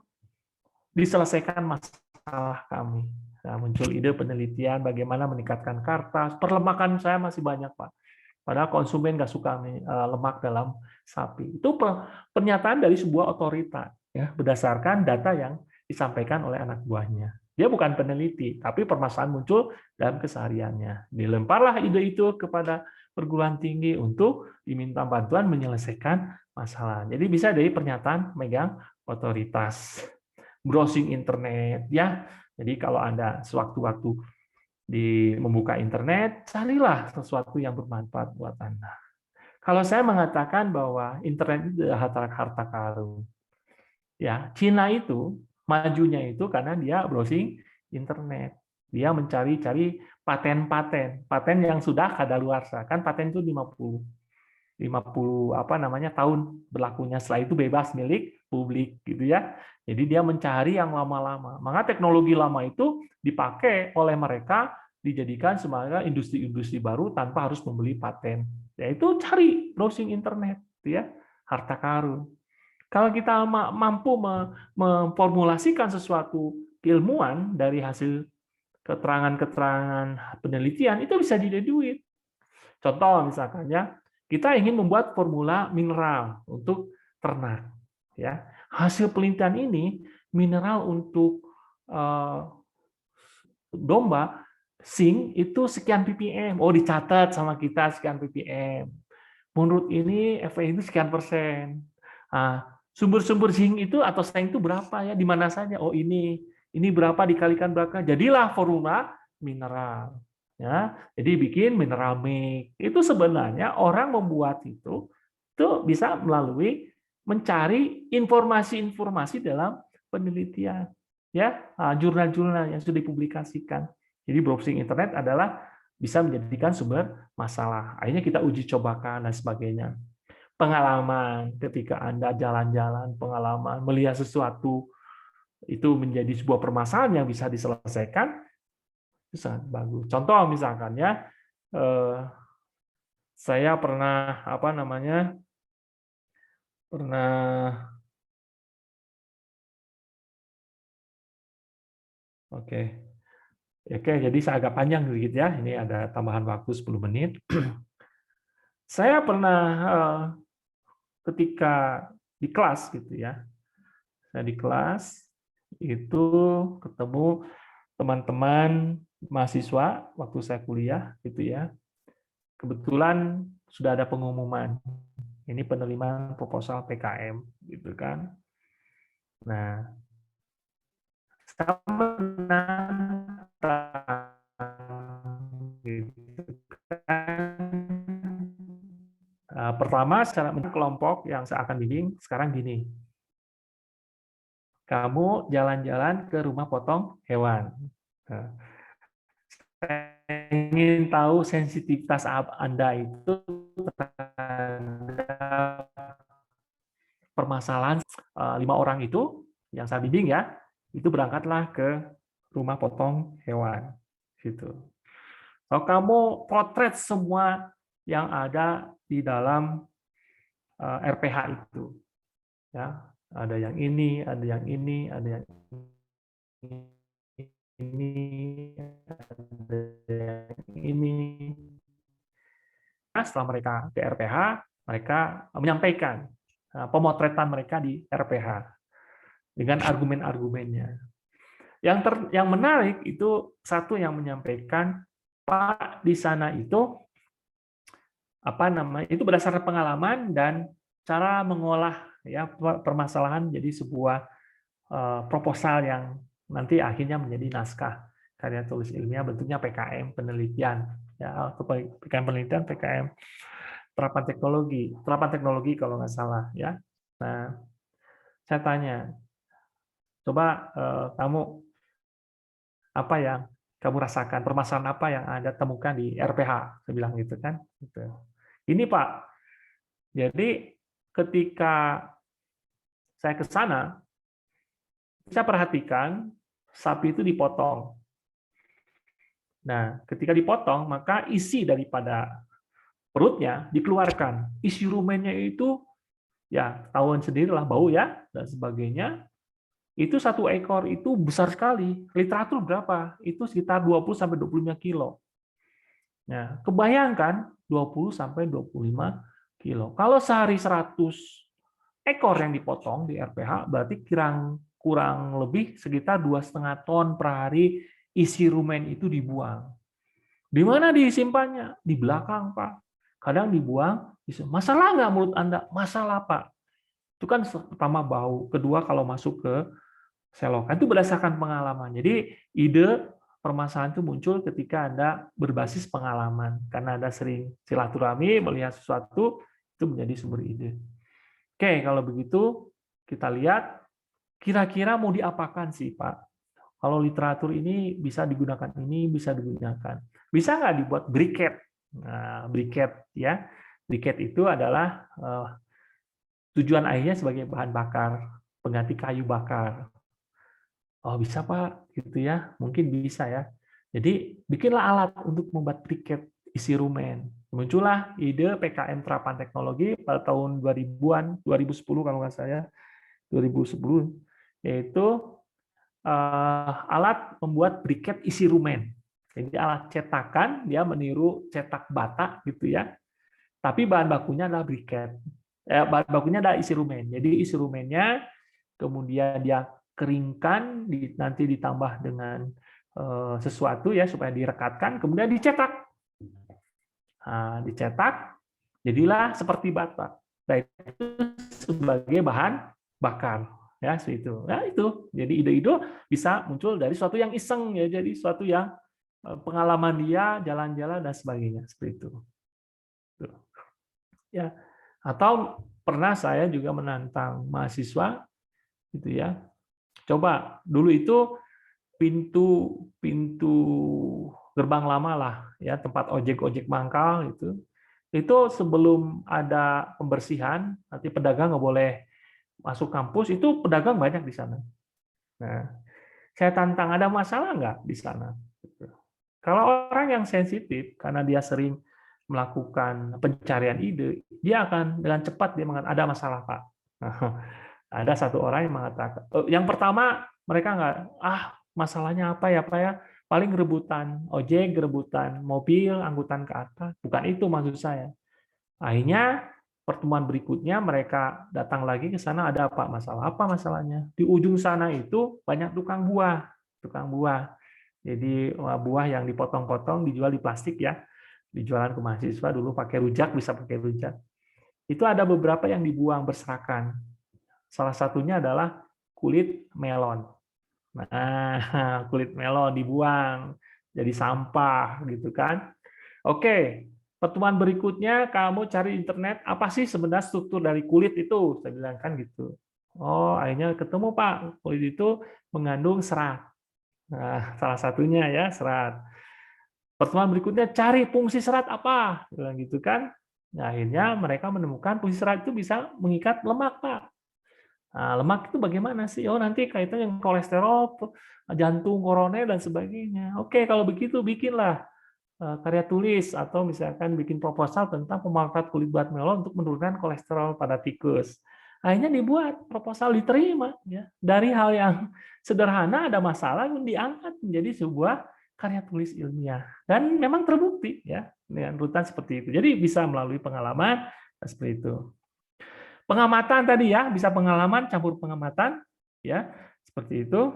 diselesaikan masalah kami. Nah, muncul ide penelitian bagaimana meningkatkan kartas. Perlemakan saya masih banyak, Pak. Padahal konsumen nggak suka lemak dalam sapi. Itu pernyataan dari sebuah otoritas, ya, berdasarkan data yang disampaikan oleh anak buahnya. Dia bukan peneliti, tapi permasalahan muncul dalam kesehariannya. Dilemparlah ide itu kepada perguruan tinggi untuk diminta bantuan menyelesaikan masalah. Jadi bisa dari pernyataan megang otoritas. Browsing internet, ya. Jadi kalau Anda sewaktu-waktu membuka internet, carilah sesuatu yang bermanfaat buat Anda. Kalau saya mengatakan bahwa internet itu adalah harta karun, ya Cina itu majunya itu karena dia browsing internet, dia mencari-cari paten yang sudah kadaluarsa, kan paten itu 50 tahun berlakunya, setelah itu bebas milik publik gitu ya. Jadi dia mencari yang lama-lama. Maka teknologi lama itu dipakai oleh mereka dijadikan sebagai industri-industri baru tanpa harus membeli paten. Yaitu cari browsing internet, gitu ya, harta karun. Kalau kita mampu memformulasikan sesuatu keilmuan dari hasil keterangan-keterangan penelitian, itu bisa jadi duit. Contoh misalkan ya, kita ingin membuat formula mineral untuk ternak. Ya, hasil penelitian ini mineral untuk domba zinc itu sekian ppm. Oh, dicatat sama kita sekian ppm. Menurut ini Fe itu sekian persen. Sumber-sumber zinc itu atau seng itu berapa ya? Di mana saja? Oh, ini berapa dikalikan berapa? Jadilah formula mineral. Ya, jadi bikin mineral mix. Itu sebenarnya orang membuat itu bisa melalui mencari informasi-informasi dalam penelitian, ya, jurnal-jurnal yang sudah dipublikasikan. Jadi browsing internet adalah bisa menjadikan sumber masalah. Akhirnya kita uji cobakan dan sebagainya. Pengalaman ketika Anda jalan-jalan, pengalaman melihat sesuatu itu menjadi sebuah permasalahan yang bisa diselesaikan, itu sangat bagus. Contoh misalkan ya, saya pernah oke, jadi saya agak panjang sedikit ya. Ini ada tambahan waktu 10 menit. Saya pernah ketika di kelas gitu ya. Saya di kelas itu ketemu teman-teman mahasiswa waktu saya kuliah gitu ya. Kebetulan sudah ada pengumuman. Ini penerimaan proposal PKM gitu kan. Nah, saya pertama secara kelompok yang saya akan bimbing sekarang gini. Kamu jalan-jalan ke rumah potong hewan. Saya ingin tahu sensitivitas Anda itu terhadap permasalahan 5 orang itu yang saya bimbing ya, itu berangkatlah ke rumah potong hewan gitu. Kalau kamu potret semua yang ada di dalam RPH itu, ya ada yang ini, ada yang ini, ada yang ini, ada yang ini. Nah, setelah mereka ke RPH, mereka menyampaikan pemotretan mereka di RPH dengan argumen-argumennya. Yang menarik itu satu yang menyampaikan, Pak, di sana itu apa namanya? Itu berdasarkan pengalaman dan cara mengolah ya permasalahan jadi sebuah proposal yang nanti akhirnya menjadi naskah karya tulis ilmiah, bentuknya PKM penelitian ya, atau PKM penelitian, PKM terapan teknologi kalau nggak salah ya. Nah, saya tanya, coba kamu apa yang kamu rasakan, permasalahan apa yang Anda temukan di RPH, saya bilang gitu kan. Gitu. Ini Pak, jadi ketika saya ke sana, saya perhatikan sapi itu dipotong. Nah, ketika dipotong, maka isi daripada perutnya dikeluarkan. Isi rumennya itu, ya tahuan sendirilah, bau ya, dan sebagainya. Itu satu ekor itu besar sekali. Literatur berapa? Itu sekitar 20-25 kilo. Nah, kebayangkan 20-25 kilo. Kalau sehari 100 ekor yang dipotong di RPH, berarti kurang lebih sekitar 2,5 ton per hari isi rumen itu dibuang. Di mana disimpannya? Di belakang, Pak. Kadang dibuang. Masalah nggak menurut Anda? Masalah, Pak. Itu kan pertama bau. Kedua, kalau masuk ke selokan. Itu berdasarkan pengalaman. Jadi ide permasalahan itu muncul ketika Anda berbasis pengalaman. Karena Anda sering silaturahmi, melihat sesuatu, itu menjadi sumber ide. Oke, kalau begitu kita lihat kira-kira mau diapakan sih, Pak? Kalau literatur ini bisa digunakan ini, bisa digunakan. Bisa nggak dibuat briquette? Nah, briquette ya. Briquette itu adalah tujuan akhirnya sebagai bahan bakar, pengganti kayu bakar. Oh, bisa, Pak, gitu ya. Mungkin bisa ya. Jadi, bikinlah alat untuk membuat briquette isi rumen. Muncullah ide PKM terapan teknologi pada tahun 2000-an, 2010 kalau nggak saya, 2010, yaitu alat membuat briquette isi rumen. Jadi alat cetakan, dia meniru cetak bata gitu ya. Tapi bahan bakunya adalah briquette. Bahan bakunya adalah isi rumen. Jadi isi rumennya kemudian dia keringkan, nanti ditambah dengan sesuatu ya supaya direkatkan, kemudian dicetak. Nah, dicetak, jadilah seperti bata. Nah, itu sebagai bahan bakar. Ya, itu. Nah, itu. Jadi ide-ide bisa muncul dari sesuatu yang iseng ya, jadi sesuatu yang pengalaman dia, jalan-jalan dan sebagainya seperti itu. Ya. Atau pernah saya juga menantang mahasiswa gitu ya. Coba dulu itu pintu gerbang lama lah ya, tempat ojek mangkal itu sebelum ada pembersihan, nanti pedagang nggak boleh masuk kampus, itu pedagang banyak di sana. Nah, saya tantang, ada masalah nggak di sana? Kalau orang yang sensitif karena dia sering melakukan pencarian ide, dia akan dengan cepat dia mengatakan ada masalah, Pak. Ada satu orang yang mengatakan, yang pertama mereka nggak, masalahnya apa ya Pak ya? Paling rebutan ojek, rebutan mobil, angkutan ke atas. Bukan itu maksud saya. Akhirnya pertemuan berikutnya mereka datang lagi ke sana, ada apa masalah? Apa masalahnya? Di ujung sana itu banyak tukang buah. Jadi buah yang dipotong-potong dijual di plastik ya. Dijualan ke mahasiswa dulu pakai rujak, bisa pakai rujak. Itu ada beberapa yang dibuang berserakan. Salah satunya adalah kulit melon. Nah, kulit melon dibuang jadi sampah gitu kan. Oke, pertemuan berikutnya kamu cari internet, apa sih sebenarnya struktur dari kulit itu? Saya bilang kan gitu. Oh, akhirnya ketemu Pak, kulit itu mengandung serat. Nah, salah satunya ya serat. Pertemuan berikutnya cari fungsi serat apa, bilang gitu kan. Nah, akhirnya mereka menemukan fungsi serat itu bisa mengikat lemak, Pak. Nah, lemak itu bagaimana sih? Oh, nanti kaitannya dengan kolesterol, jantung, koroner dan sebagainya. Oke, kalau begitu bikinlah karya tulis atau misalkan bikin proposal tentang pemanfaatan kulit buat melon untuk menurunkan kolesterol pada tikus. Akhirnya dibuat proposal, diterima ya. Dari hal yang sederhana ada masalah pun diangkat menjadi sebuah karya tulis ilmiah dan memang terbukti ya dengan rutan seperti itu. Jadi bisa melalui pengalaman seperti itu. Pengamatan tadi ya, bisa pengalaman campur pengamatan ya, seperti itu.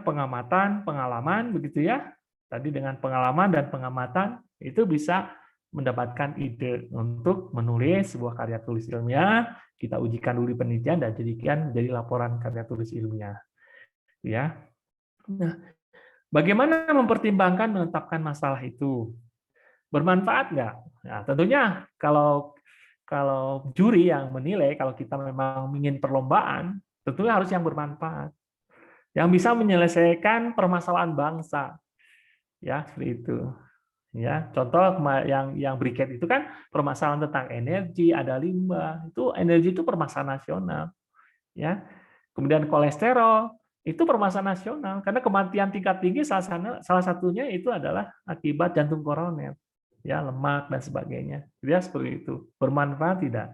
pengamatan, pengalaman, begitu ya. Tadi dengan pengalaman dan pengamatan itu bisa mendapatkan ide untuk menulis sebuah karya tulis ilmiah. Kita ujikan dulu di penelitian dan jadikan menjadi laporan karya tulis ilmiah. Ya. Nah, bagaimana mempertimbangkan menetapkan masalah itu? Bermanfaat nggak? Nah, tentunya kalau juri yang menilai, kalau kita memang ingin perlombaan, tentunya harus yang bermanfaat, yang bisa menyelesaikan permasalahan bangsa, ya seperti itu. Ya, contoh yang briket itu kan permasalahan tentang energi, ada limbah, itu energi itu permasalahan nasional, ya. Kemudian kolesterol itu permasalahan nasional karena kematian tingkat tinggi salah satunya itu adalah akibat jantung koroner, ya lemak dan sebagainya. Dia seperti itu. Bermanfaat tidak?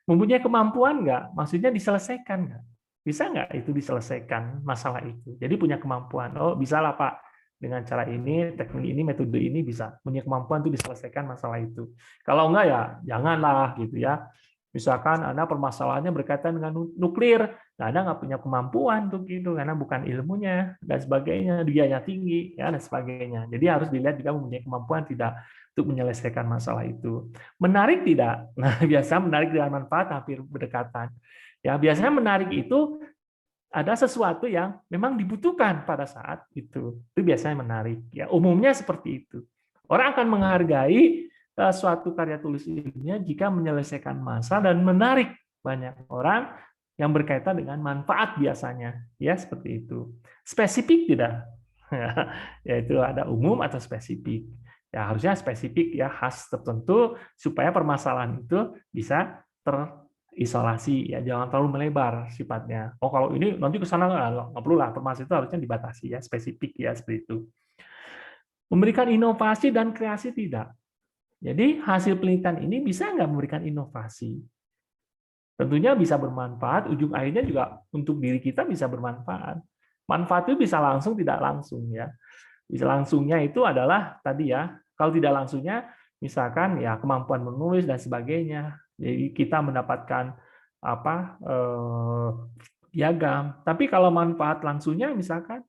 Mempunyai kemampuan nggak? Maksudnya diselesaikan nggak? Bisa nggak itu diselesaikan masalah itu? Jadi punya kemampuan. Oh bisa lah Pak, dengan cara ini, teknik ini, metode ini bisa punya kemampuan untuk diselesaikan masalah itu. Kalau enggak ya janganlah gitu ya. Misalkan Anda permasalahannya berkaitan dengan nuklir, nah Anda nggak punya kemampuan untuk itu karena bukan ilmunya dan sebagainya, biayanya tinggi ya dan sebagainya. Jadi harus dilihat juga mempunyai kemampuan tidak untuk menyelesaikan masalah itu. Menarik tidak? Nah, biasanya menarik dengan manfaat hampir berdekatan. Ya, biasanya menarik itu ada sesuatu yang memang dibutuhkan pada saat itu. Itu biasanya menarik. Ya, umumnya seperti itu. Orang akan menghargai suatu karya tulis ilmiah jika menyelesaikan masalah dan menarik banyak orang yang berkaitan dengan manfaat biasanya. Ya, seperti itu. Spesifik tidak? Yaitu ada umum atau spesifik. Ya, harusnya spesifik ya, khas tertentu supaya permasalahan itu bisa terisolasi ya, jangan terlalu melebar sifatnya. Oh, kalau ini nanti ke sana nggak perlu lah, permasalahan itu harusnya dibatasi ya, spesifik ya seperti itu. Memberikan inovasi dan kreasi tidak. Jadi hasil penelitian ini bisa nggak memberikan inovasi? Tentunya bisa bermanfaat, ujung akhirnya juga untuk diri kita bisa bermanfaat. Manfaat itu bisa langsung, tidak langsung ya. Bisa langsungnya itu adalah tadi ya, kalau tidak langsungnya misalkan ya kemampuan menulis dan sebagainya. Jadi kita mendapatkan piagam. Tapi kalau manfaat langsungnya misalkan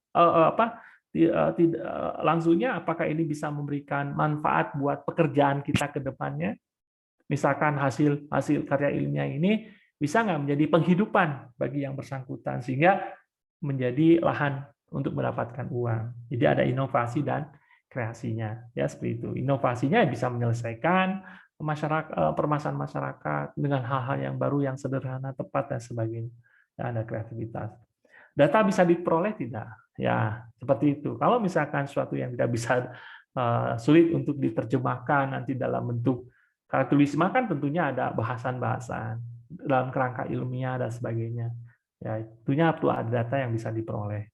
langsungnya apakah ini bisa memberikan manfaat buat pekerjaan kita ke depannya? Misalkan hasil karya ilmiah ini bisa nggak menjadi penghidupan bagi yang bersangkutan sehingga menjadi lahan untuk mendapatkan uang. Jadi ada inovasi dan kreasinya, ya seperti itu. Inovasinya bisa menyelesaikan permasalahan masyarakat dengan hal-hal yang baru, yang sederhana, tepat dan sebagainya. Ya, ada kreativitas. Data bisa diperoleh tidak? Ya seperti itu. Kalau misalkan sesuatu yang tidak bisa sulit untuk diterjemahkan nanti dalam bentuk karya tulis kan tentunya ada bahasan-bahasan dalam kerangka ilmiah dan sebagainya. Ya, tentunya perlu ada data yang bisa diperoleh.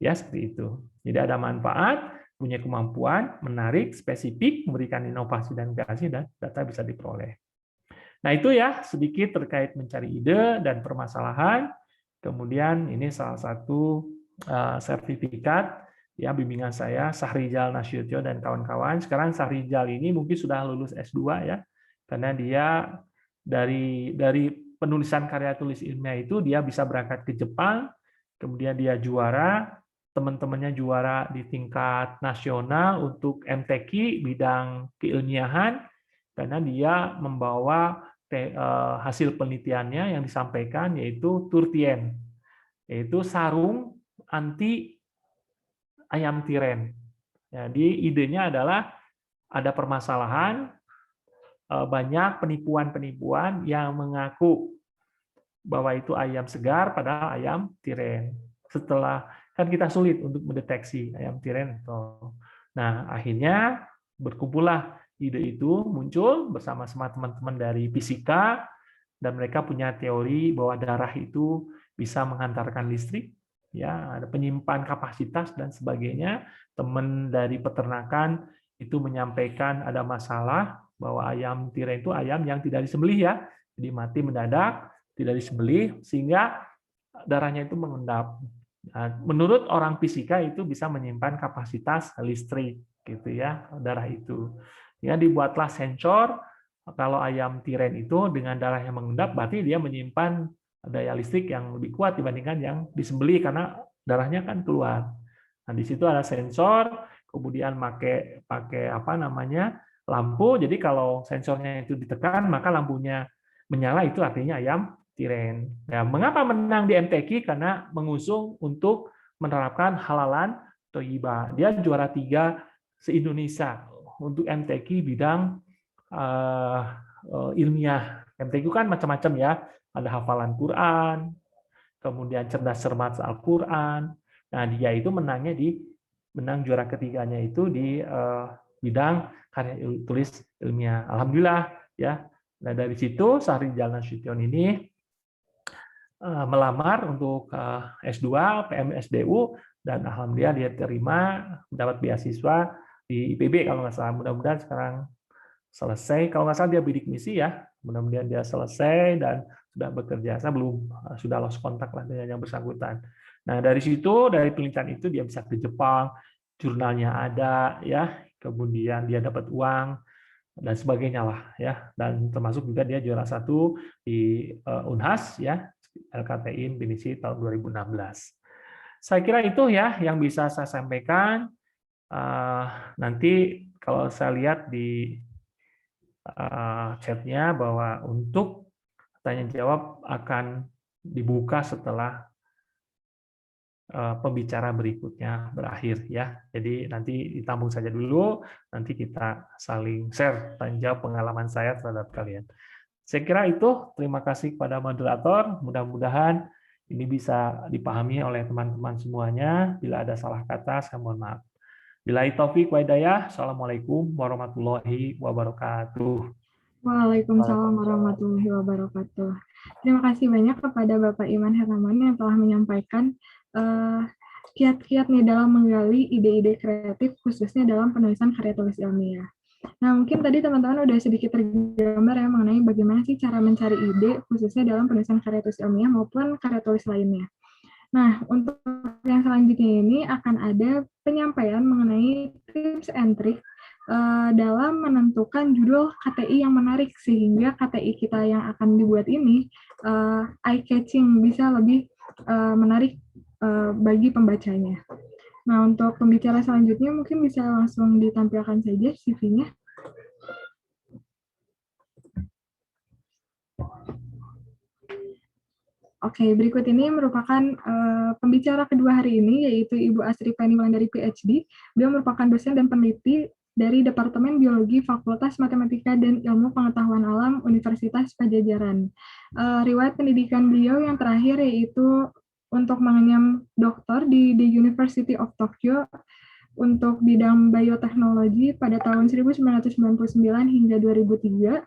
Ya, seperti itu. Jadi ada manfaat, punya kemampuan, menarik, spesifik, memberikan inovasi dan kreasi, dan data bisa diperoleh. Nah, itu ya sedikit terkait mencari ide dan permasalahan. Kemudian ini salah satu sertifikat ya bimbingan saya, Sahrijal Nasution dan kawan-kawan. Sekarang Sahrijal ini mungkin sudah lulus S2 ya, karena dia dari penulisan karya tulis ilmiah itu dia bisa berangkat ke Jepang, kemudian dia juara, teman-temannya juara di tingkat nasional untuk MTQ bidang keilmiahan, karena dia membawa hasil penelitiannya yang disampaikan yaitu Turtien, yaitu sarung anti ayam tiren. Jadi idenya adalah ada permasalahan banyak penipuan-penipuan yang mengaku bahwa itu ayam segar padahal ayam tiren. Setelah kan kita sulit untuk mendeteksi ayam tiren. Nah, akhirnya berkumpullah ide itu muncul bersama-sama teman-teman dari fisika dan mereka punya teori bahwa darah itu bisa menghantarkan listrik, ya ada penyimpan kapasitas dan sebagainya. Teman dari peternakan itu menyampaikan ada masalah bahwa ayam tiren itu ayam yang tidak disembelih ya, jadi mati mendadak, tidak disembelih sehingga darahnya itu mengendap. Nah, menurut orang fisika itu bisa menyimpan kapasitas listrik gitu ya darah itu. Ya dibuatlah sensor kalau ayam tiren itu dengan darah yang mengendap berarti dia menyimpan daya listrik yang lebih kuat dibandingkan yang disembeli karena darahnya kan keluar. Nah, di situ ada sensor, kemudian pakai pakai apa namanya lampu. Jadi kalau sensornya itu ditekan, maka lampunya menyala, itu artinya ayam tiren. Nah, mengapa menang di MTQ? Karena mengusung untuk menerapkan halalan thayyibah. Dia juara 3 se-Indonesia untuk MTQ bidang ilmiah. MTQ kan macam-macam ya, ada hafalan Quran, kemudian cerdas cermat Al-Quran. Nah, dia itu menang juara ketiganya itu di bidang karya tulis ilmiah. Alhamdulillah ya. Nah, dari situ Syahrizal Nasution ini melamar untuk S2 PMSDU dan alhamdulillah dia terima, mendapat beasiswa di IPB kalau nggak salah. Mudah-mudahan sekarang selesai. Kalau nggak salah dia bidik misi ya. Mudah-mudahan dia selesai dan sudah bekerja. Saya belum sudah lost kontak lah dengan yang bersangkutan. Nah, dari situ, dari penelitian itu dia bisa ke Jepang, jurnalnya ada ya, kemudian dia dapat uang dan sebagainya lah ya. Dan termasuk juga dia juara 1 di Unhas ya, LKTI Binisi tahun 2016. Saya kira itu ya yang bisa saya sampaikan. Nanti kalau saya lihat di chatnya bahwa untuk tanya jawab akan dibuka setelah pembicara berikutnya berakhir ya. Jadi nanti ditampung saja dulu, nanti kita saling share tanya jawab pengalaman saya terhadap kalian. Saya kira itu. Terima kasih kepada moderator. Mudah-mudahan ini bisa dipahami oleh teman-teman semuanya. Bila ada salah kata, saya mohon maaf. Billahi taufik wa hidayah. Assalamualaikum warahmatullahi wabarakatuh. Waalaikumsalam warahmatullahi wabarakatuh. Terima kasih banyak kepada Bapak Iman Hermawan yang telah menyampaikan kiat-kiat nih dalam menggali ide-ide kreatif khususnya dalam penulisan karya tulis ilmiah. Nah, mungkin tadi teman-teman udah sedikit tergambar ya mengenai bagaimana sih cara mencari ide khususnya dalam penulisan karya tulis ilmiah maupun karya tulis lainnya. Nah, untuk yang selanjutnya ini akan ada penyampaian mengenai tips and trick dalam menentukan judul KTI yang menarik sehingga KTI kita yang akan dibuat ini eye-catching, bisa lebih menarik bagi pembacanya. Nah, untuk pembicara selanjutnya mungkin bisa langsung ditampilkan saja CV-nya. Oke, berikut ini merupakan pembicara kedua hari ini, yaitu Ibu Asri Penny Wulandari PhD. Beliau merupakan dosen dan peneliti dari Departemen Biologi Fakultas Matematika dan Ilmu Pengetahuan Alam Universitas Pajajaran. Riwayat pendidikan beliau yang terakhir yaitu untuk mengenyam doktor di The University of Tokyo untuk bidang bioteknologi pada tahun 1999 hingga 2003.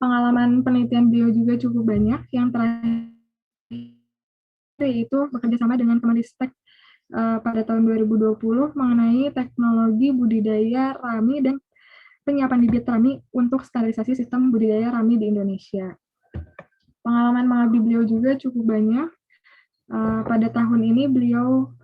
Pengalaman penelitian beliau juga cukup banyak. Yang terakhir yaitu bekerjasama dengan Kemenristek pada tahun 2020 mengenai teknologi budidaya rami dan penyiapan bibit rami untuk standarisasi sistem budidaya rami di Indonesia. Pengalaman mengabdi beliau juga cukup banyak. Pada tahun ini beliau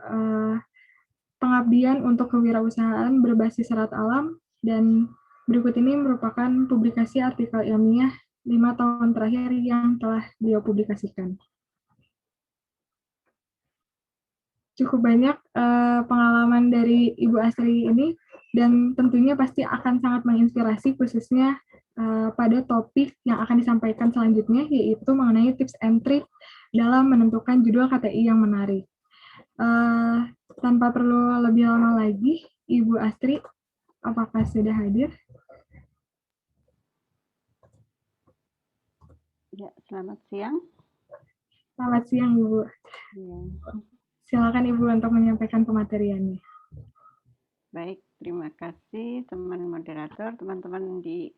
pengabdian untuk kewirausahaan berbasis serat alam, dan berikut ini merupakan publikasi artikel ilmiah 5 tahun terakhir yang telah beliau publikasikan. Cukup banyak pengalaman dari Ibu Asri ini, dan tentunya pasti akan sangat menginspirasi khususnya pada topik yang akan disampaikan selanjutnya, yaitu mengenai tips and trick dalam menentukan judul KTI yang menarik. Tanpa perlu lebih lama lagi, Ibu Astri, apakah sudah hadir? Ya, selamat siang. Selamat siang, Ibu. Ya. Silakan Ibu untuk menyampaikan pemateriannya. Baik, terima kasih teman moderator, teman-teman di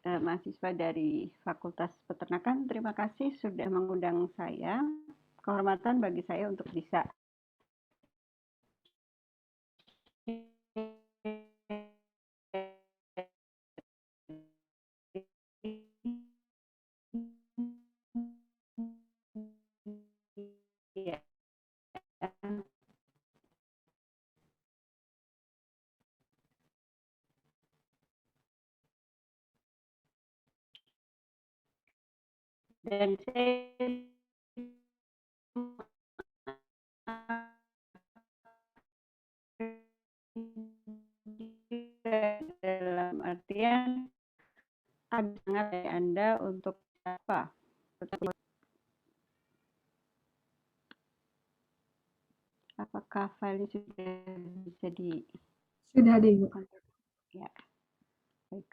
mahasiswa dari Fakultas Peternakan. Terima kasih sudah mengundang saya. Kehormatan bagi saya untuk bisa Dan saya dalam artian ada sangat dari Anda untuk apa? Apakah filenya sudah bisa di Sudah ada, Ibu. ya, baik.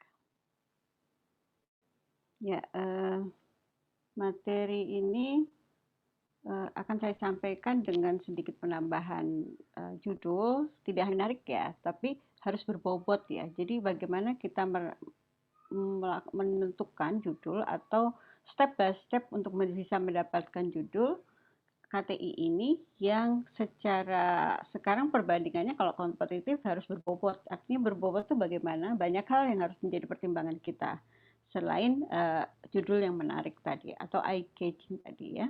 Ya, materi ini akan saya sampaikan dengan sedikit penambahan judul, tidak menarik ya, tapi harus berbobot ya. Jadi bagaimana kita menentukan judul atau step by step untuk bisa mendapatkan judul KTI ini yang secara sekarang perbandingannya kalau kompetitif harus berbobot. Artinya berbobot itu bagaimana? Banyak hal yang harus menjadi pertimbangan kita selain judul yang menarik tadi atau eye-catching tadi ya.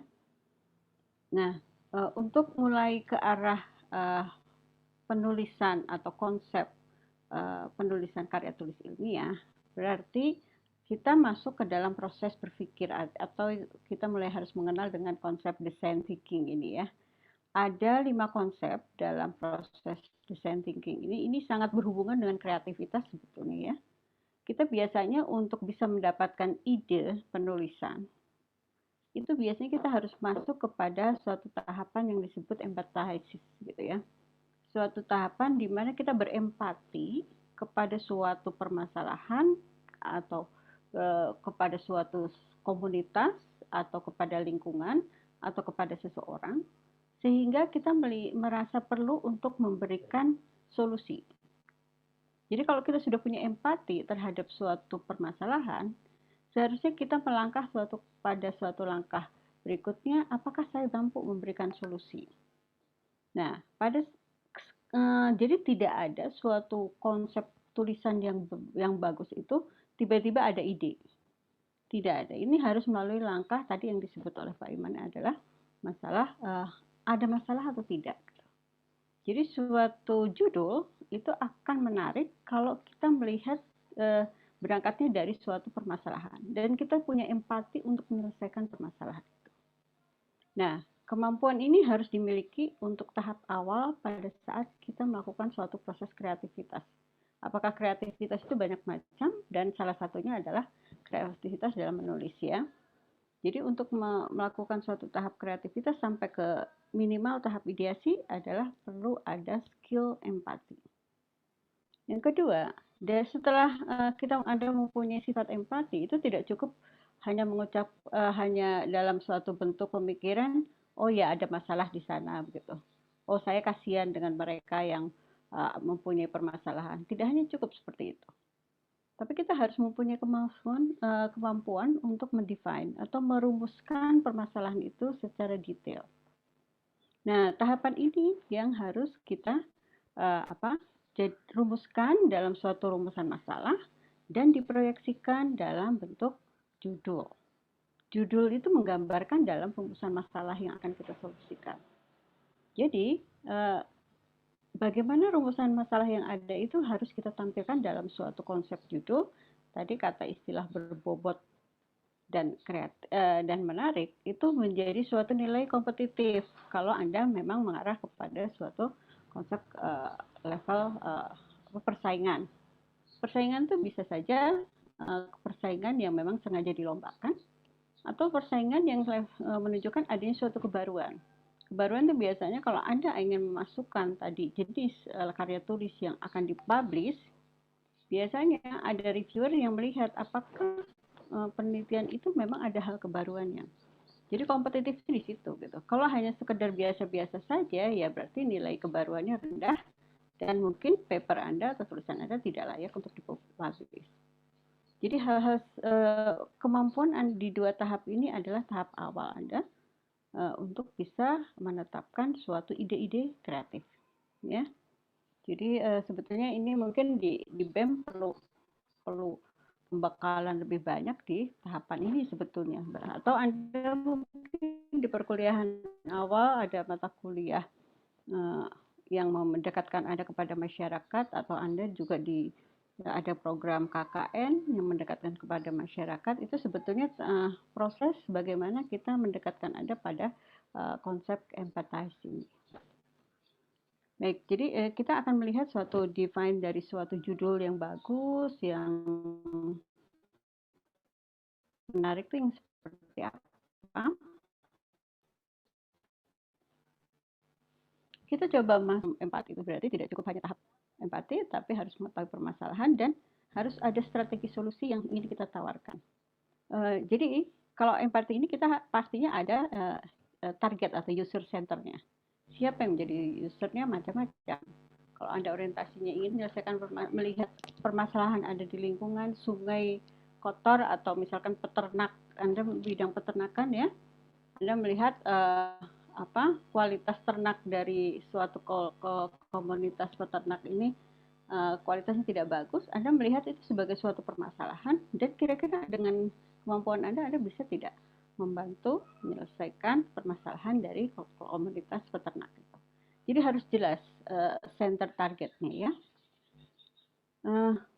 Nah, untuk mulai ke arah penulisan atau konsep penulisan karya tulis ilmiah, berarti kita masuk ke dalam proses berpikir atau kita mulai harus mengenal dengan konsep design thinking ini ya. Ada 5 konsep dalam proses design thinking ini. Ini sangat berhubungan dengan kreativitas sebetulnya ya. Kita biasanya untuk bisa mendapatkan ide penulisan, itu biasanya kita harus masuk kepada suatu tahapan yang disebut empathesis gitu ya. Suatu tahapan di mana kita berempati kepada suatu permasalahan atau kepada suatu komunitas atau kepada lingkungan atau kepada seseorang, sehingga kita merasa perlu untuk memberikan solusi. Jadi kalau kita sudah punya empati terhadap suatu permasalahan, seharusnya kita melangkah pada suatu langkah berikutnya, apakah saya mampu memberikan solusi. Nah, jadi tidak ada suatu konsep tulisan yang bagus itu tiba-tiba ada ide. Tidak ada. Ini harus melalui langkah tadi yang disebut oleh Pak Iman adalah masalah ada masalah atau tidak. Jadi suatu judul itu akan menarik kalau kita melihat berangkatnya dari suatu permasalahan dan kita punya empati untuk menyelesaikan permasalahan itu. Nah, kemampuan ini harus dimiliki untuk tahap awal pada saat kita melakukan suatu proses kreativitas. Apakah kreativitas itu banyak macam dan salah satunya adalah kreativitas dalam menulis ya. Jadi untuk melakukan suatu tahap kreativitas sampai ke minimal tahap ideasi adalah perlu ada skill empati. Yang kedua, setelah kita ada mempunyai sifat empati, itu tidak cukup hanya hanya dalam suatu bentuk pemikiran, oh ya ada masalah di sana begitu. Oh saya kasihan dengan mereka yang mempunyai permasalahan. Tidak hanya cukup seperti itu. Tapi kita harus mempunyai kemampuan untuk mendefine atau merumuskan permasalahan itu secara detail. Nah, tahapan ini yang harus kita rumuskan dalam suatu rumusan masalah dan diproyeksikan dalam bentuk judul. Judul itu menggambarkan dalam rumusan masalah yang akan kita solusikan. Jadi, bagaimana rumusan masalah yang ada itu harus kita tampilkan dalam suatu konsep judul. Tadi kata istilah berbobot dan menarik itu menjadi suatu nilai kompetitif kalau Anda memang mengarah kepada suatu konsep level persaingan. Persaingan itu bisa saja persaingan yang memang sengaja dilombakan atau persaingan yang menunjukkan adanya suatu kebaruan. Kebaruan itu biasanya kalau Anda ingin memasukkan tadi jenis karya tulis yang akan dipublish, biasanya ada reviewer yang melihat apakah penelitian itu memang ada hal kebaruannya. Jadi kompetitif di situ gitu. Kalau hanya sekedar biasa-biasa saja, ya berarti nilai kebaruannya rendah dan mungkin paper Anda atau tulisan Anda tidak layak untuk dipublish. Jadi hal-hal kemampuan di 2 tahap ini adalah tahap awal Anda untuk bisa menetapkan suatu ide-ide kreatif, ya. Jadi sebetulnya ini mungkin di BEM perlu pembekalan lebih banyak di tahapan ini sebetulnya. Atau Anda mungkin di perkuliahan awal ada mata kuliah yang mendekatkan Anda kepada masyarakat atau Anda juga ada program KKN yang mendekatkan kepada masyarakat. Itu sebetulnya proses bagaimana kita mendekatkan Anda pada konsep empathizing. Baik, jadi kita akan melihat suatu define dari suatu judul yang bagus, yang menarik itu yang seperti apa. Kita coba masuk empati, itu berarti tidak cukup hanya tahap empati, tapi harus mengetahui permasalahan dan harus ada strategi solusi yang ingin kita tawarkan. Jadi kalau empati ini kita pastinya ada target atau user centernya. Siapa yang menjadi usernya macam-macam. Kalau Anda orientasinya ingin menyelesaikan melihat permasalahan ada di lingkungan, sungai kotor atau misalkan peternak, Anda bidang peternakan ya, Anda melihat kualitas ternak dari suatu komunitas peternak ini kualitasnya tidak bagus, Anda melihat itu sebagai suatu permasalahan dan kira-kira dengan kemampuan Anda bisa tidak membantu menyelesaikan permasalahan dari komunitas peternak itu. Jadi harus jelas center targetnya ya.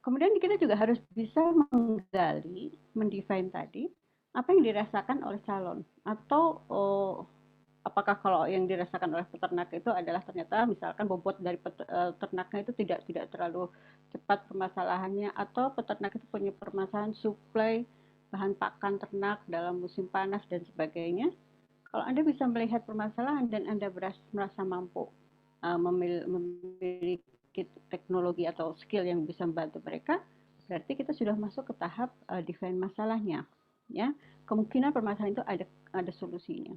Kemudian kita juga harus bisa menggali, mendefine tadi apa yang dirasakan oleh calon atau apakah kalau yang dirasakan oleh peternak itu adalah ternyata misalkan bobot dari ternaknya itu tidak terlalu cepat permasalahannya, atau peternak itu punya permasalahan suplai bahan pakan ternak dalam musim panas dan sebagainya. Kalau Anda bisa melihat permasalahan dan Anda merasa mampu memiliki teknologi atau skill yang bisa membantu mereka, berarti kita sudah masuk ke tahap define masalahnya. Ya, kemungkinan permasalahan itu ada solusinya.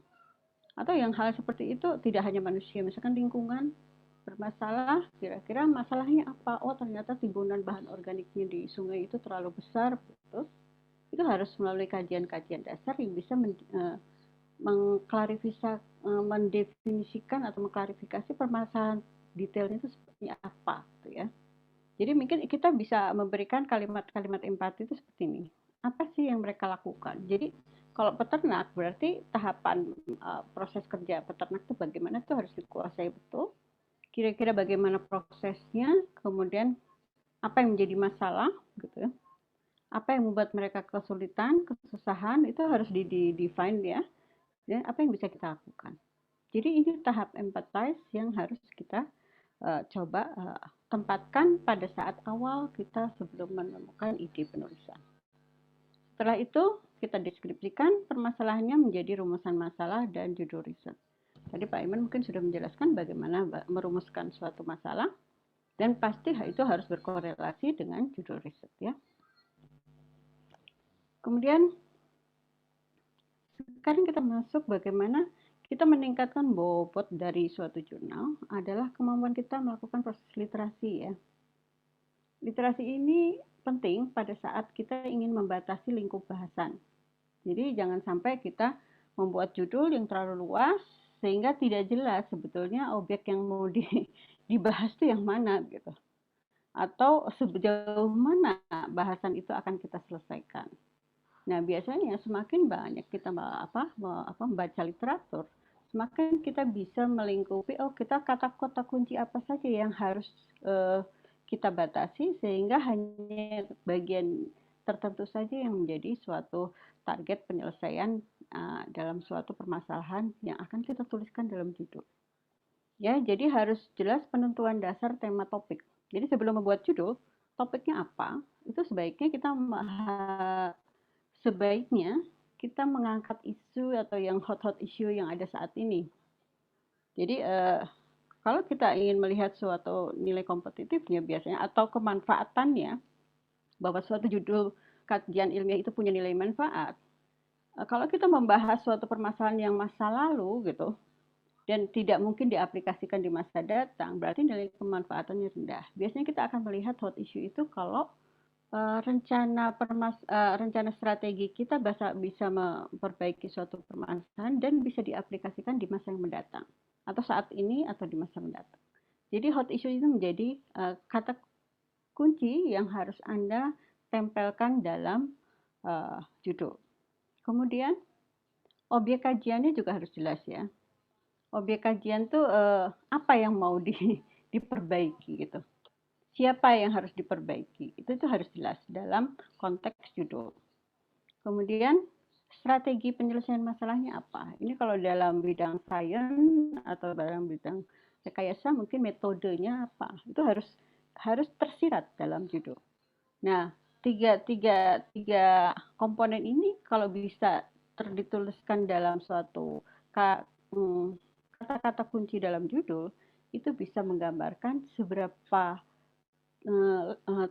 Atau yang hal seperti itu tidak hanya manusia, misalkan lingkungan bermasalah, kira-kira masalahnya apa? Oh, ternyata timbunan bahan organiknya di sungai itu terlalu besar, betul. Itu harus melalui kajian-kajian dasar yang bisa mendefinisikan atau mengklarifikasi permasalahan detailnya itu seperti apa, gitu ya. Jadi mungkin kita bisa memberikan kalimat-kalimat empati itu seperti ini. Apa sih yang mereka lakukan? Jadi kalau peternak berarti tahapan proses kerja peternak itu bagaimana itu harus dikuasai betul. Kira-kira bagaimana prosesnya, kemudian apa yang menjadi masalah, gitu ya. Apa yang membuat mereka kesulitan, kesusahan, itu harus di-define ya. Dan apa yang bisa kita lakukan. Jadi ini tahap empathize yang harus kita coba tempatkan pada saat awal kita sebelum menemukan ide penulisan. Setelah itu kita deskripsikan permasalahannya menjadi rumusan masalah dan judul riset. Tadi Pak Iman mungkin sudah menjelaskan bagaimana merumuskan suatu masalah, dan pasti itu harus berkorelasi dengan judul riset ya. Kemudian sekarang kita masuk bagaimana kita meningkatkan bobot dari suatu jurnal adalah kemampuan kita melakukan proses literasi ya. Literasi ini penting pada saat kita ingin membatasi lingkup bahasan. Jadi jangan sampai kita membuat judul yang terlalu luas sehingga tidak jelas sebetulnya objek yang mau dibahas itu yang mana gitu. Atau sejauh mana bahasan itu akan kita selesaikan. Nah, biasanya semakin banyak kita membaca literatur, semakin kita bisa melingkupi kita kata-kata kunci apa saja yang harus kita batasi sehingga hanya bagian tertentu saja yang menjadi suatu target penyelesaian dalam suatu permasalahan yang akan kita tuliskan dalam judul. Ya, jadi harus jelas penentuan dasar tema topik. Jadi sebelum membuat judul, topiknya apa? Itu sebaiknya kita mengangkat isu atau yang hot issue yang ada saat ini. Jadi kalau kita ingin melihat suatu nilai kompetitifnya biasanya atau kemanfaatannya, bahwa suatu judul kajian ilmiah itu punya nilai manfaat. Kalau kita membahas suatu permasalahan yang masa lalu gitu dan tidak mungkin diaplikasikan di masa datang, berarti nilai kemanfaatannya rendah. Biasanya kita akan melihat hot issue itu kalau rencana strategi kita bisa memperbaiki suatu permasalahan dan bisa diaplikasikan di masa yang mendatang atau saat ini atau di masa mendatang. Jadi hot issue itu menjadi kata kunci yang harus Anda tempelkan dalam judul. Kemudian objek kajiannya juga harus jelas ya. Objek kajian itu apa yang mau diperbaiki gitu. siapa yang harus diperbaiki. Itu harus jelas dalam konteks judul. Kemudian strategi penyelesaian masalahnya apa? Ini kalau dalam bidang sains atau dalam bidang rekayasa mungkin metodenya apa? Itu harus tersirat dalam judul. Nah, tiga komponen ini kalau bisa dituliskan dalam suatu kata-kata kunci dalam judul, itu bisa menggambarkan seberapa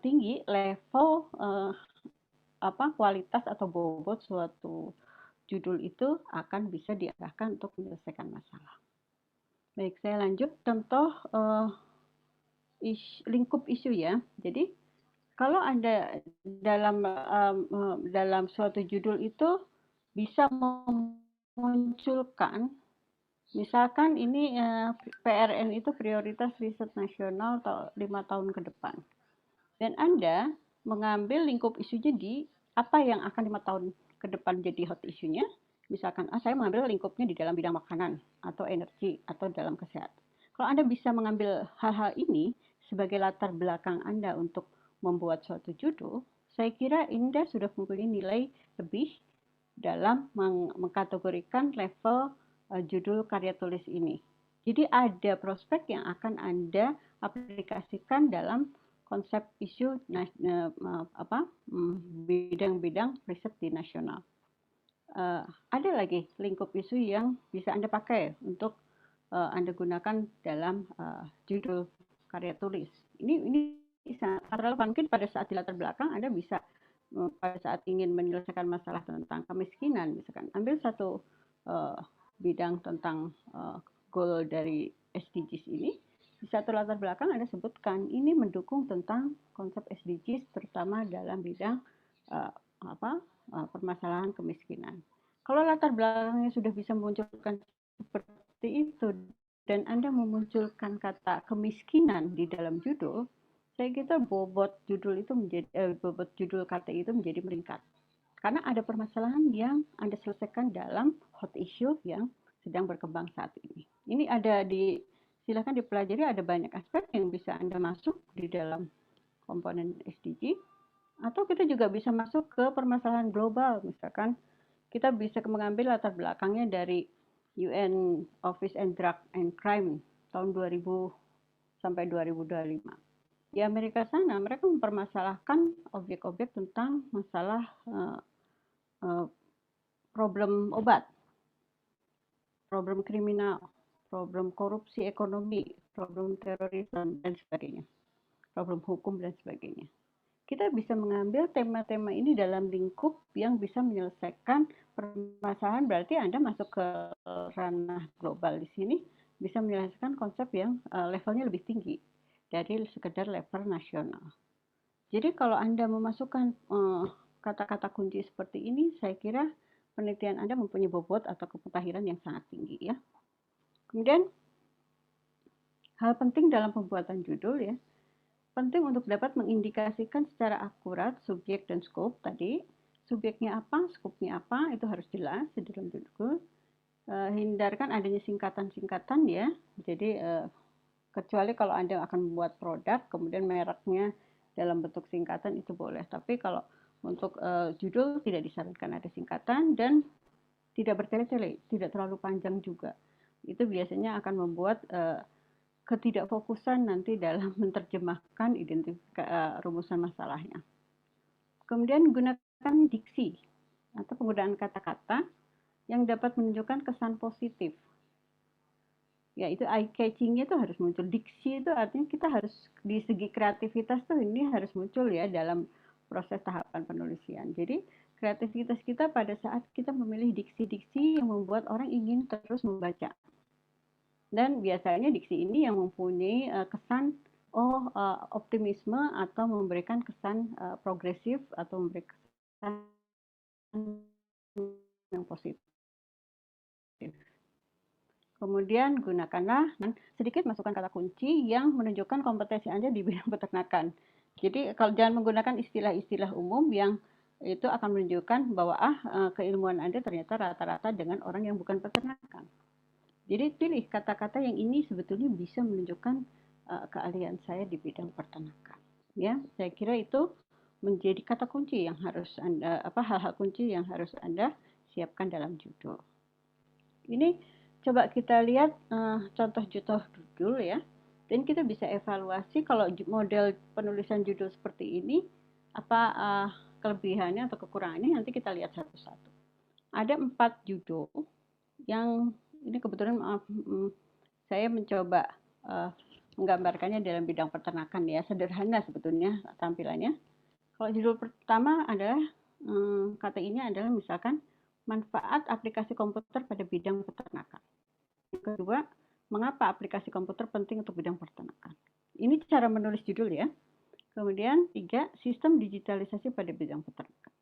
tinggi level kualitas atau bobot suatu judul itu akan bisa diarahkan untuk menyelesaikan masalah. Baik, saya lanjut contoh lingkup isu ya. Jadi kalau Anda dalam suatu judul itu bisa memunculkan, misalkan ini PRN itu prioritas riset nasional 5 tahun ke depan. Dan Anda mengambil lingkup isunya di apa yang akan 5 tahun ke depan jadi hot isunya. Misalkan, saya mengambil lingkupnya di dalam bidang makanan, atau energi, atau dalam kesehatan. Kalau Anda bisa mengambil hal-hal ini sebagai latar belakang Anda untuk membuat suatu judul, saya kira Anda sudah mempunyai nilai lebih dalam mengkategorikan level judul karya tulis ini. Jadi ada prospek yang akan Anda aplikasikan dalam konsep isu bidang-bidang riset di nasional. Ada lagi lingkup isu yang bisa Anda pakai untuk Anda gunakan dalam judul karya tulis. Ini sangat relevan. Mungkin pada saat di latar belakang Anda bisa pada saat ingin menyelesaikan masalah tentang kemiskinan, misalkan ambil satu bidang tentang goal dari SDGs ini. Di satu latar belakang Anda sebutkan ini mendukung tentang konsep SDGs terutama dalam bidang permasalahan kemiskinan. Kalau latar belakangnya sudah bisa memunculkan seperti itu dan Anda memunculkan kata kemiskinan di dalam judul, saya kira bobot judul KTI itu menjadi meningkat. Karena ada permasalahan yang Anda selesaikan dalam hot issue yang sedang berkembang saat ini. Ini ada silakan dipelajari, ada banyak aspek yang bisa Anda masuk di dalam komponen SDG. Atau kita juga bisa masuk ke permasalahan global, misalkan kita bisa mengambil latar belakangnya dari UN Office on Drug and Crime tahun 2000 sampai 2025. Di Amerika sana mereka mempermasalahkan objek-objek tentang masalah problem obat, problem kriminal, problem korupsi ekonomi, problem terorisme dan sebagainya, problem hukum dan sebagainya. Kita bisa mengambil tema-tema ini dalam lingkup yang bisa menyelesaikan permasalahan, berarti Anda masuk ke ranah global di sini, bisa menyelesaikan konsep yang levelnya lebih tinggi dari sekedar level nasional. Jadi kalau Anda memasukkan kata-kata kunci seperti ini, saya kira penelitian Anda mempunyai bobot atau kemutahiran yang sangat tinggi ya. Kemudian hal penting dalam pembuatan judul ya, penting untuk dapat mengindikasikan secara akurat subjek dan skop tadi. Subjeknya apa, skopnya apa, itu harus jelas di dalam judul. Hindarkan adanya singkatan-singkatan ya. Jadi kecuali kalau Anda akan membuat produk, kemudian mereknya dalam bentuk singkatan itu boleh. Tapi kalau untuk judul tidak disarankan ada singkatan dan tidak bertele-tele, tidak terlalu panjang juga. Itu biasanya akan membuat ketidakfokusan nanti dalam menerjemahkan rumusan masalahnya. Kemudian gunakan diksi atau penggunaan kata-kata yang dapat menunjukkan kesan positif. Yaitu eye catching-nya itu harus muncul. Diksi itu artinya kita harus di segi kreativitas tuh ini harus muncul ya dalam proses tahapan penulisan. Jadi kreativitas kita pada saat kita memilih diksi-diksi yang membuat orang ingin terus membaca. Dan biasanya diksi ini yang mempunyai kesan optimisme atau memberikan kesan progresif atau memberikan kesan yang positif. Kemudian gunakanlah sedikit masukkan kata kunci yang menunjukkan kompetensi Anda di bidang peternakan. Jadi kalau jangan menggunakan istilah-istilah umum yang itu akan menunjukkan bahwa keilmuan Anda ternyata rata-rata dengan orang yang bukan peternakan. Jadi pilih kata-kata yang ini sebetulnya bisa menunjukkan keahlian saya di bidang peternakan. Ya, saya kira itu menjadi kata kunci yang harus Anda, hal-hal kunci yang harus Anda siapkan dalam judul. Ini coba kita lihat contoh-contoh judul ya, dan kita bisa evaluasi kalau model penulisan judul seperti ini, apa kelebihannya atau kekurangannya, nanti kita lihat satu-satu. Ada 4 judul yang ini kebetulan saya mencoba menggambarkannya dalam bidang peternakan ya, sederhana sebetulnya tampilannya. Kalau judul pertama adalah KTI-nya adalah misalkan manfaat aplikasi komputer pada bidang peternakan. Yang kedua, mengapa aplikasi komputer penting untuk bidang peternakan. Ini cara menulis judul ya. Kemudian 3, sistem digitalisasi pada bidang peternakan.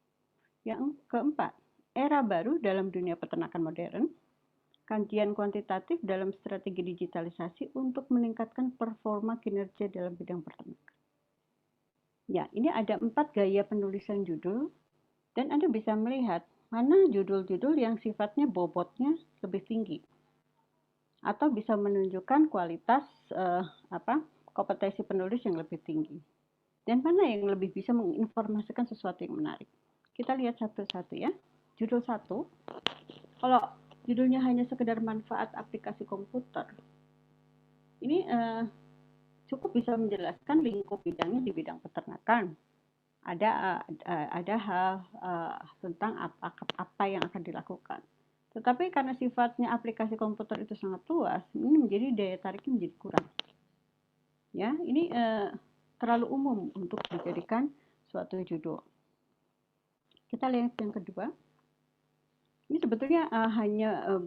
Yang keempat, era baru dalam dunia peternakan modern. Kajian kuantitatif dalam strategi digitalisasi untuk meningkatkan performa kinerja dalam bidang peternakan. Ya, ini ada 4 gaya penulisan judul, dan Anda bisa melihat mana judul-judul yang sifatnya bobotnya lebih tinggi, atau bisa menunjukkan kualitas kompetensi penulis yang lebih tinggi, dan mana yang lebih bisa menginformasikan sesuatu yang menarik. Kita lihat satu-satu ya. Judul 1, kalau judulnya hanya sekedar manfaat aplikasi komputer, ini cukup bisa menjelaskan lingkup bidangnya di bidang peternakan. Ada hal tentang apa yang akan dilakukan. Tetapi karena sifatnya aplikasi komputer itu sangat luas, ini menjadi daya tariknya menjadi kurang. Ya, ini terlalu umum untuk dijadikan suatu judul. Kita lihat yang kedua. Ini sebetulnya hanya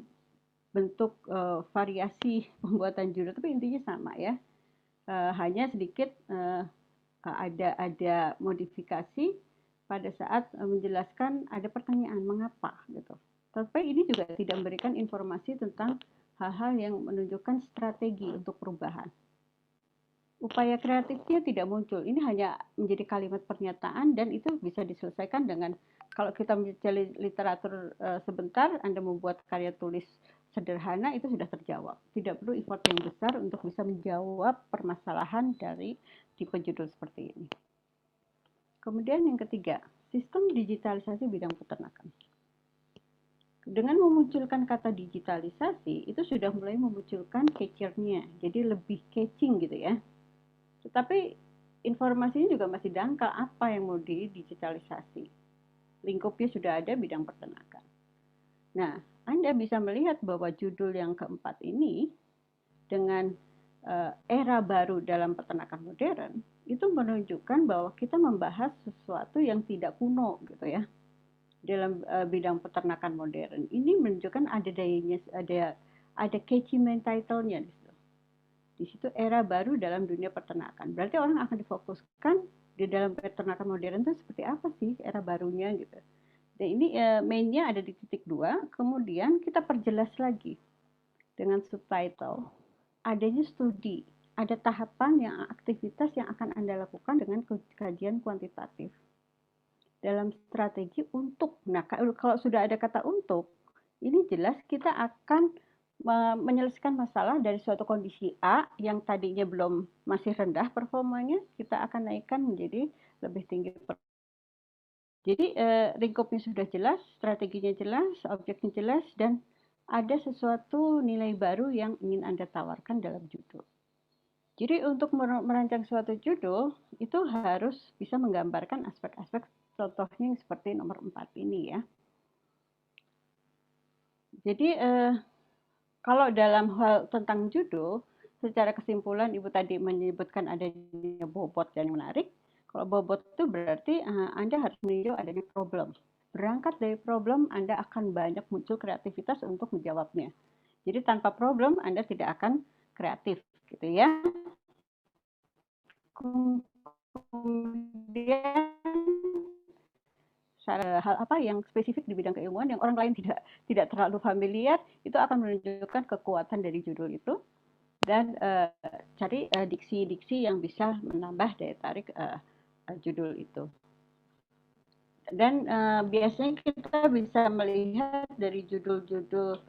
bentuk variasi pembuatan judul, tapi intinya sama ya. Hanya sedikit ada modifikasi pada saat menjelaskan ada pertanyaan mengapa gitu. Tapi ini juga tidak memberikan informasi tentang hal-hal yang menunjukkan strategi untuk perubahan. Upaya kreatifnya tidak muncul. Ini hanya menjadi kalimat pernyataan, dan itu bisa diselesaikan dengan, kalau kita membaca literatur sebentar, Anda membuat karya tulis sederhana, itu sudah terjawab. Tidak perlu effort yang besar untuk bisa menjawab permasalahan dari tipe judul seperti ini. Kemudian yang ketiga, sistem digitalisasi bidang peternakan. Dengan memunculkan kata digitalisasi, itu sudah mulai memunculkan catcher-nya, jadi lebih catching gitu ya. Tetapi informasinya juga masih dangkal apa yang mau digitalisasi. Lingkupnya sudah ada, bidang peternakan. Nah, Anda bisa melihat bahwa judul yang keempat ini dengan era baru dalam peternakan modern itu menunjukkan bahwa kita membahas sesuatu yang tidak kuno gitu ya. Dalam bidang peternakan modern ini menunjukkan ada dayanya, ada catchment title-nya di situ. Di situ era baru dalam dunia peternakan. Berarti orang akan difokuskan di dalam peternakan modern itu seperti apa sih era barunya gitu. Dan ini mainnya ada di titik 2. Kemudian kita perjelas lagi dengan subtitle. Adanya studi, ada tahapan yang aktivitas yang akan Anda lakukan dengan kajian kuantitatif dalam strategi untuk. Nah, kalau sudah ada kata untuk, ini jelas kita akan menyelesaikan masalah dari suatu kondisi A yang tadinya masih rendah performanya, kita akan naikkan menjadi lebih tinggi. Jadi lingkupnya sudah jelas, strateginya jelas, objeknya jelas, dan ada sesuatu nilai baru yang ingin Anda tawarkan dalam judul. Jadi untuk merancang suatu judul itu harus bisa menggambarkan aspek-aspek, contohnya seperti nomor 4 ini ya. Jadi kalau dalam hal tentang judul, secara kesimpulan Ibu tadi menyebutkan adanya bobot yang menarik. Kalau bobot itu berarti Anda harus meninjau adanya problem. Berangkat dari problem, Anda akan banyak muncul kreativitas untuk menjawabnya. Jadi tanpa problem, Anda tidak akan kreatif, gitu ya. Kemudian hal apa yang spesifik di bidang keilmuan yang orang lain tidak terlalu familiar, itu akan menunjukkan kekuatan dari judul itu. Dan cari diksi-diksi yang bisa menambah daya tarik judul itu. Dan biasanya kita bisa melihat dari judul-judul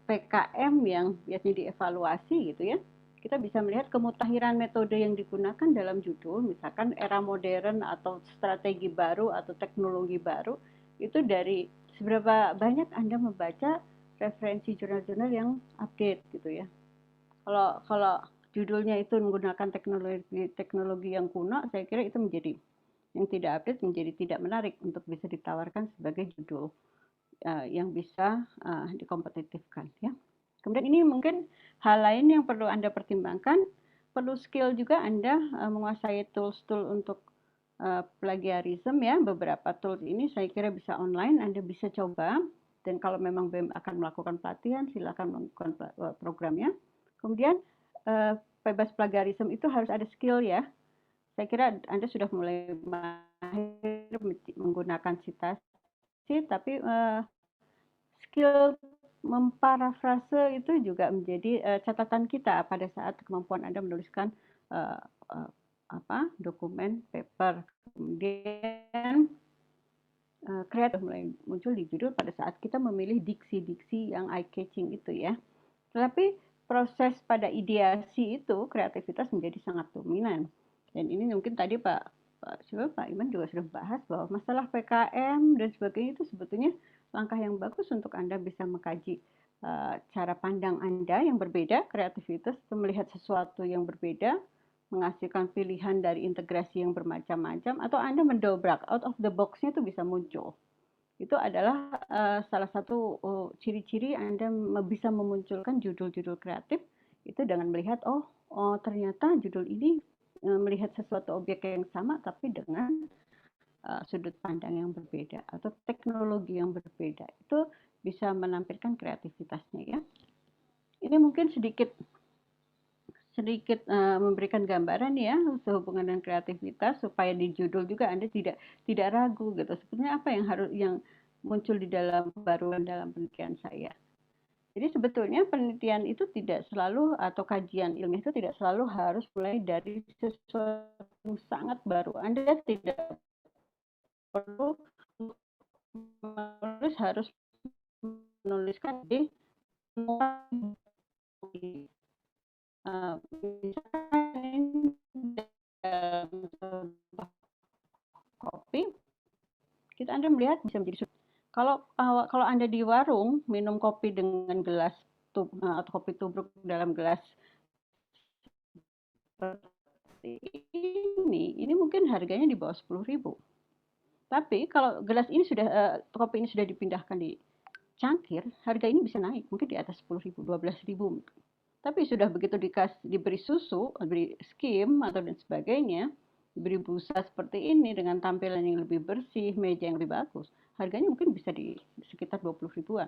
PKM yang biasanya dievaluasi gitu ya, kita bisa melihat kemutahiran metode yang digunakan dalam judul, misalkan era modern atau strategi baru atau teknologi baru, itu dari seberapa banyak Anda membaca referensi jurnal-jurnal yang update gitu ya. Kalau judulnya itu menggunakan teknologi yang kuno, saya kira itu menjadi yang tidak update, menjadi tidak menarik untuk bisa ditawarkan sebagai judul yang bisa dikompetitifkan ya. Kemudian ini mungkin hal lain yang perlu Anda pertimbangkan, perlu skill juga Anda menguasai tools-tool untuk plagiarism ya. Beberapa tools ini saya kira bisa online, Anda bisa coba, dan kalau memang BEM akan melakukan pelatihan, silakan melakukan programnya. Kemudian bebas plagiarism itu harus ada skill ya. Saya kira Anda sudah mulai mahir menggunakan citasi, tapi skill memparafrase itu juga menjadi catatan kita pada saat kemampuan Anda menuliskan dokumen paper. Kemudian kreatif mulai muncul di judul pada saat kita memilih diksi-diksi yang eye-catching itu ya. Tetapi proses pada ideasi itu kreativitas menjadi sangat dominan. Dan ini mungkin tadi Pak Iman juga sudah bahas bahwa masalah PKM dan sebagainya itu sebetulnya langkah yang bagus untuk Anda bisa mengkaji cara pandang Anda yang berbeda, kreativitas, melihat sesuatu yang berbeda, menghasilkan pilihan dari integrasi yang bermacam-macam, atau Anda mendobrak, out of the box-nya itu bisa muncul. Itu adalah salah satu ciri-ciri Anda bisa memunculkan judul-judul kreatif, itu dengan melihat, ternyata judul ini melihat sesuatu objek yang sama, tapi dengan sudut pandang yang berbeda atau teknologi yang berbeda. Itu bisa menampilkan kreativitasnya ya. Ini mungkin sedikit memberikan gambaran ya sehubungan dengan kreativitas supaya di judul juga Anda tidak ragu gitu. Sebenarnya apa yang muncul di dalam pembaruan dalam penelitian saya. Jadi sebetulnya penelitian itu tidak selalu atau kajian ilmiah itu tidak selalu harus mulai dari sesuatu sangat baru. Anda tidak perlu harus menuliskan di misalkan kopi, kita Anda melihat bisa menjadi kalau Anda di warung minum kopi dengan gelas atau kopi tubruk dalam gelas seperti ini mungkin harganya di bawah 10.000. Tapi kalau gelas ini kopi ini sudah dipindahkan di cangkir, harga ini bisa naik mungkin di atas 10.000, 12.000. Tapi sudah begitu diberi susu, diberi skim atau dan sebagainya, diberi busa seperti ini dengan tampilan yang lebih bersih, meja yang lebih bagus, harganya mungkin bisa di sekitar 20.000-an,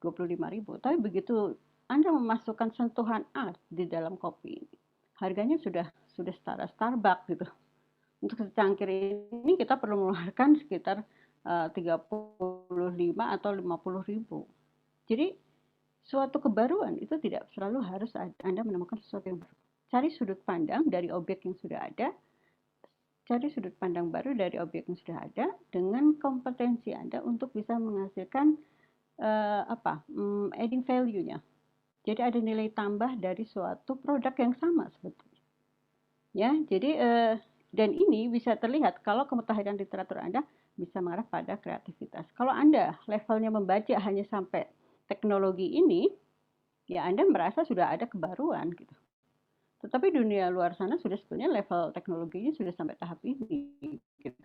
25.000. Tapi begitu Anda memasukkan sentuhan art di dalam kopi ini, harganya sudah setara Starbucks gitu. Untuk secangkir ini kita perlu mengeluarkan sekitar 35 atau 50.000. Jadi suatu kebaruan itu tidak selalu harus Anda menemukan sesuatu yang baru. Cari sudut pandang dari objek yang sudah ada, cari sudut pandang baru dari objek yang sudah ada dengan kompetensi Anda untuk bisa menghasilkan adding value-nya. Jadi ada nilai tambah dari suatu produk yang sama sebetulnya. Ya, jadi dan ini bisa terlihat kalau kemutahiran literatur Anda bisa mengarah pada kreativitas. Kalau Anda levelnya membaca hanya sampai teknologi ini, ya Anda merasa sudah ada kebaruan gitu. Tetapi dunia luar sana sudah sebetulnya level teknologinya sudah sampai tahap ini. Gitu.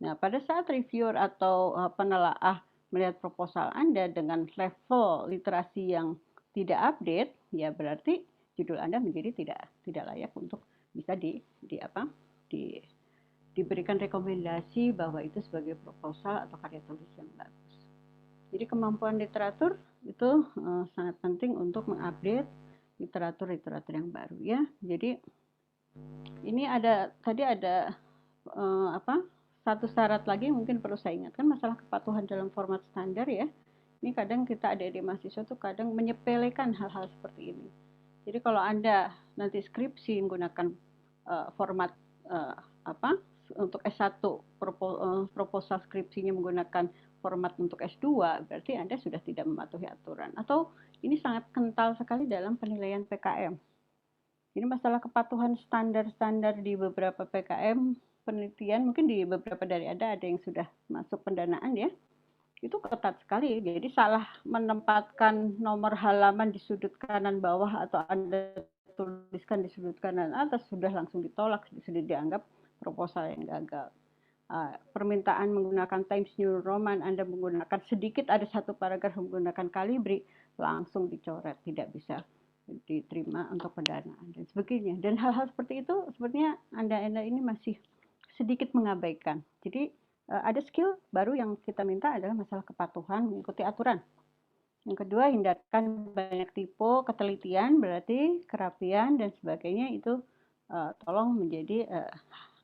Nah, pada saat reviewer atau penelaah melihat proposal Anda dengan level literasi yang tidak update, ya berarti judul Anda menjadi tidak layak untuk bisa diberikan rekomendasi bahwa itu sebagai proposal atau karya tulis yang bagus. Jadi kemampuan literatur itu sangat penting untuk mengupdate literatur yang baru ya. Jadi ini tadi ada satu syarat lagi mungkin perlu saya ingatkan, masalah kepatuhan dalam format standar ya. Ini kadang kita ada di mahasiswa tuh kadang menyepelekan hal-hal seperti ini. Jadi kalau Anda nanti skripsi menggunakan format untuk S1 proposal skripsinya menggunakan format untuk S2, berarti Anda sudah tidak mematuhi aturan. Atau ini sangat kental sekali dalam penilaian PKM. Ini masalah kepatuhan standar-standar di beberapa PKM penelitian, mungkin di beberapa dari Anda ada yang sudah masuk pendanaan ya, itu ketat sekali. Jadi salah menempatkan nomor halaman di sudut kanan bawah atau Anda tuliskan di sudut kanan atas sudah langsung ditolak, sudah dianggap proposal yang gagal. Permintaan menggunakan Times New Roman, Anda menggunakan sedikit, ada satu paragraf menggunakan Calibri, langsung dicoret, tidak bisa diterima untuk pendanaan dan sebagainya. Dan hal-hal seperti itu sepertinya Anda ini masih sedikit mengabaikan. Jadi ada skill baru yang kita minta adalah masalah kepatuhan mengikuti aturan. Yang kedua, hindarkan banyak tipe, ketelitian, berarti kerapian dan sebagainya itu tolong menjadi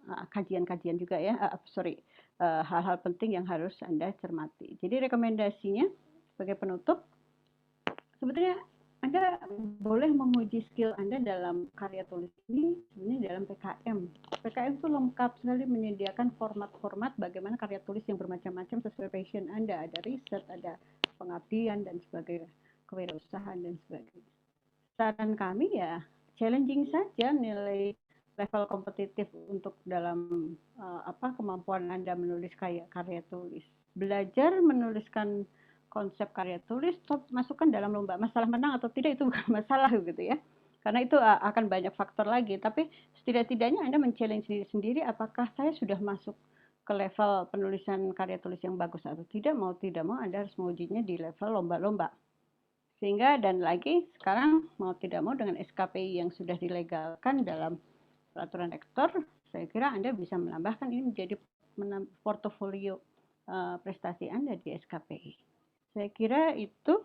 kajian-kajian juga ya, hal-hal penting yang harus Anda cermati. Jadi rekomendasinya sebagai penutup, sebetulnya Anda boleh menguji skill Anda dalam karya tulis ini sebenarnya dalam PKM. PKM itu lengkap sekali menyediakan format-format bagaimana karya tulis yang bermacam-macam sesuai passion Anda. Ada riset, ada pengabdian dan sebagainya, kewirausahaan dan sebagainya. Saran kami ya challenging saja nilai level kompetitif untuk dalam kemampuan Anda menulis karya tulis. Belajar menuliskan konsep karya tulis, masukkan dalam lomba. Masalah menang atau tidak itu bukan masalah gitu ya. Karena itu akan banyak faktor lagi. Tapi setidak-tidaknya Anda men-challenge sendiri apakah saya sudah masuk ke level penulisan karya tulis yang bagus atau tidak. Mau tidak mau Anda harus mengujinya di level lomba-lomba. Sehingga dan lagi sekarang mau tidak mau dengan SKPI yang sudah dilegalkan dalam peraturan rektor, saya kira Anda bisa menambahkan ini menjadi portofolio prestasi Anda di SKPI. Saya kira itu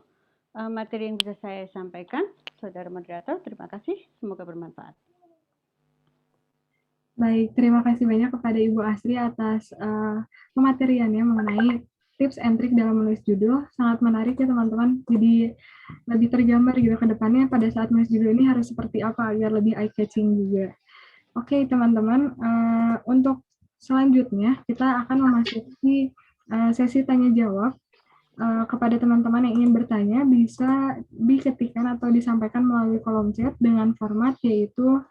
materi yang bisa saya sampaikan. Saudara moderator, terima kasih. Semoga bermanfaat. Baik, terima kasih banyak kepada Ibu Asri atas pemateriannya mengenai tips and trick dalam menulis judul. Sangat menarik ya teman-teman. Jadi lebih tergambar gitu ke depannya pada saat menulis judul ini harus seperti apa agar lebih eye-catching juga. Oke teman-teman, untuk selanjutnya kita akan memasuki sesi tanya-jawab. Kepada teman-teman yang ingin bertanya bisa diketikkan atau disampaikan melalui kolom chat dengan format yaitu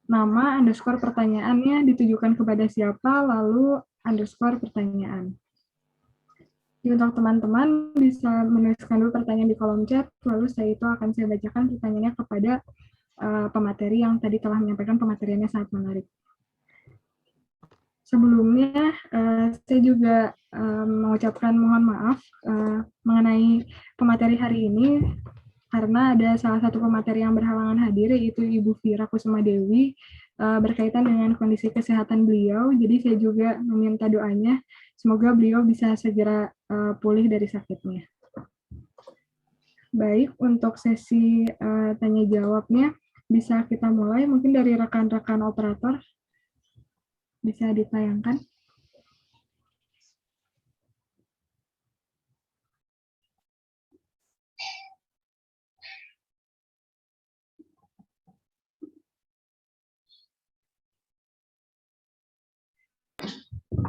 nama underscore pertanyaannya ditujukan kepada siapa lalu underscore pertanyaan. Jadi untuk teman-teman bisa menuliskan dulu pertanyaan di kolom chat lalu saya bacakan pertanyaannya kepada pemateri yang tadi telah menyampaikan pemateriannya sangat menarik. Sebelumnya, saya juga mengucapkan mohon maaf mengenai pemateri hari ini, karena ada salah satu pemateri yang berhalangan hadir, yaitu Ibu Vira Kusuma Dewi, berkaitan dengan kondisi kesehatan beliau. Jadi saya juga meminta doanya, semoga beliau bisa segera pulih dari sakitnya. Baik, untuk sesi tanya-jawabnya, bisa kita mulai mungkin dari rekan-rekan operator. Bisa ditayangkan.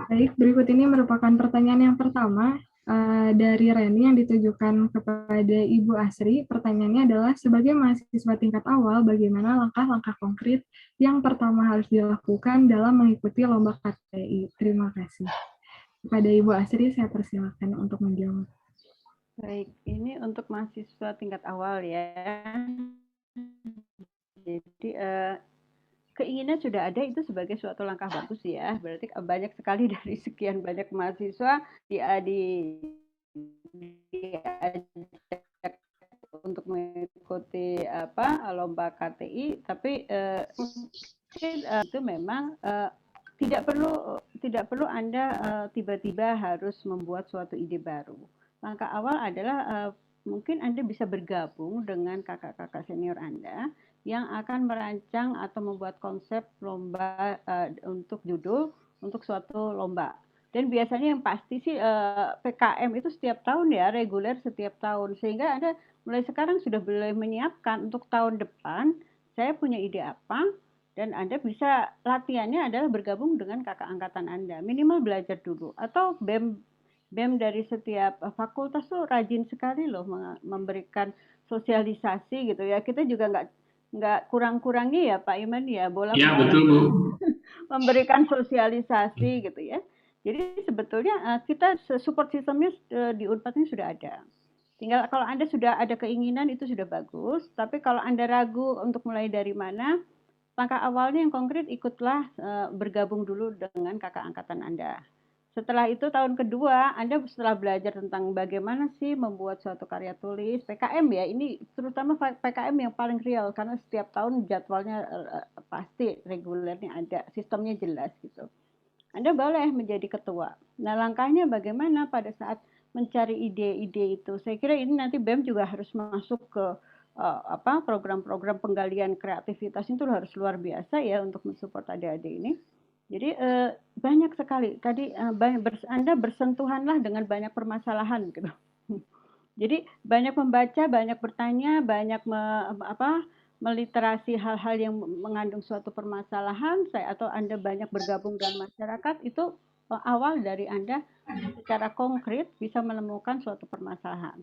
Baik, berikut ini merupakan pertanyaan yang pertama dari Reni yang ditujukan kepada Ibu Asri. Pertanyaannya adalah, sebagai mahasiswa tingkat awal, bagaimana langkah-langkah konkret yang pertama harus dilakukan dalam mengikuti lomba KTI? Terima kasih. Kepada Ibu Asri, saya persilakan untuk menjawab. Baik, ini untuk mahasiswa tingkat awal ya. Jadi keinginan sudah ada, itu sebagai suatu langkah bagus ya. Berarti banyak sekali dari sekian banyak mahasiswa diajak untuk mengikuti lomba KTI, tapi itu memang tidak perlu Anda tiba-tiba harus membuat suatu ide baru. Langkah awal adalah mungkin Anda bisa bergabung dengan kakak-kakak senior Anda yang akan merancang atau membuat konsep lomba untuk judul untuk suatu lomba. Dan biasanya yang pasti sih PKM itu setiap tahun ya, reguler setiap tahun. Sehingga Anda mulai sekarang sudah boleh menyiapkan untuk tahun depan, saya punya ide apa, dan Anda bisa latihannya adalah bergabung dengan kakak angkatan Anda. Minimal belajar dulu. Atau BEM BEM dari setiap fakultas tuh rajin sekali loh memberikan sosialisasi gitu ya. Kita juga nggak kurang-kurangi ya Pak Iman ya, Iya, betul Bu. memberikan sosialisasi gitu ya. Jadi sebetulnya kita support sistemnya di Unpad ini sudah ada. Tinggal kalau Anda sudah ada keinginan itu sudah bagus, tapi kalau Anda ragu untuk mulai dari mana, langkah awalnya yang konkret ikutlah bergabung dulu dengan kakak angkatan Anda. Setelah itu tahun kedua, Anda setelah belajar tentang bagaimana sih membuat suatu karya tulis, PKM ya, ini terutama PKM yang paling real, karena setiap tahun jadwalnya pasti regulernya ada, sistemnya jelas gitu. Anda boleh menjadi ketua. Nah langkahnya bagaimana pada saat mencari ide-ide itu. Saya kira ini nanti BEM juga harus masuk ke program-program penggalian kreativitas itu harus luar biasa ya untuk mensupport adik-adik ini. Jadi banyak sekali. Tadi Anda bersentuhanlah dengan banyak permasalahan gitu. Jadi banyak membaca, banyak bertanya, banyak meliterasi hal-hal yang mengandung suatu permasalahan. Atau Anda banyak bergabung dengan masyarakat, itu awal dari Anda secara konkret bisa menemukan suatu permasalahan.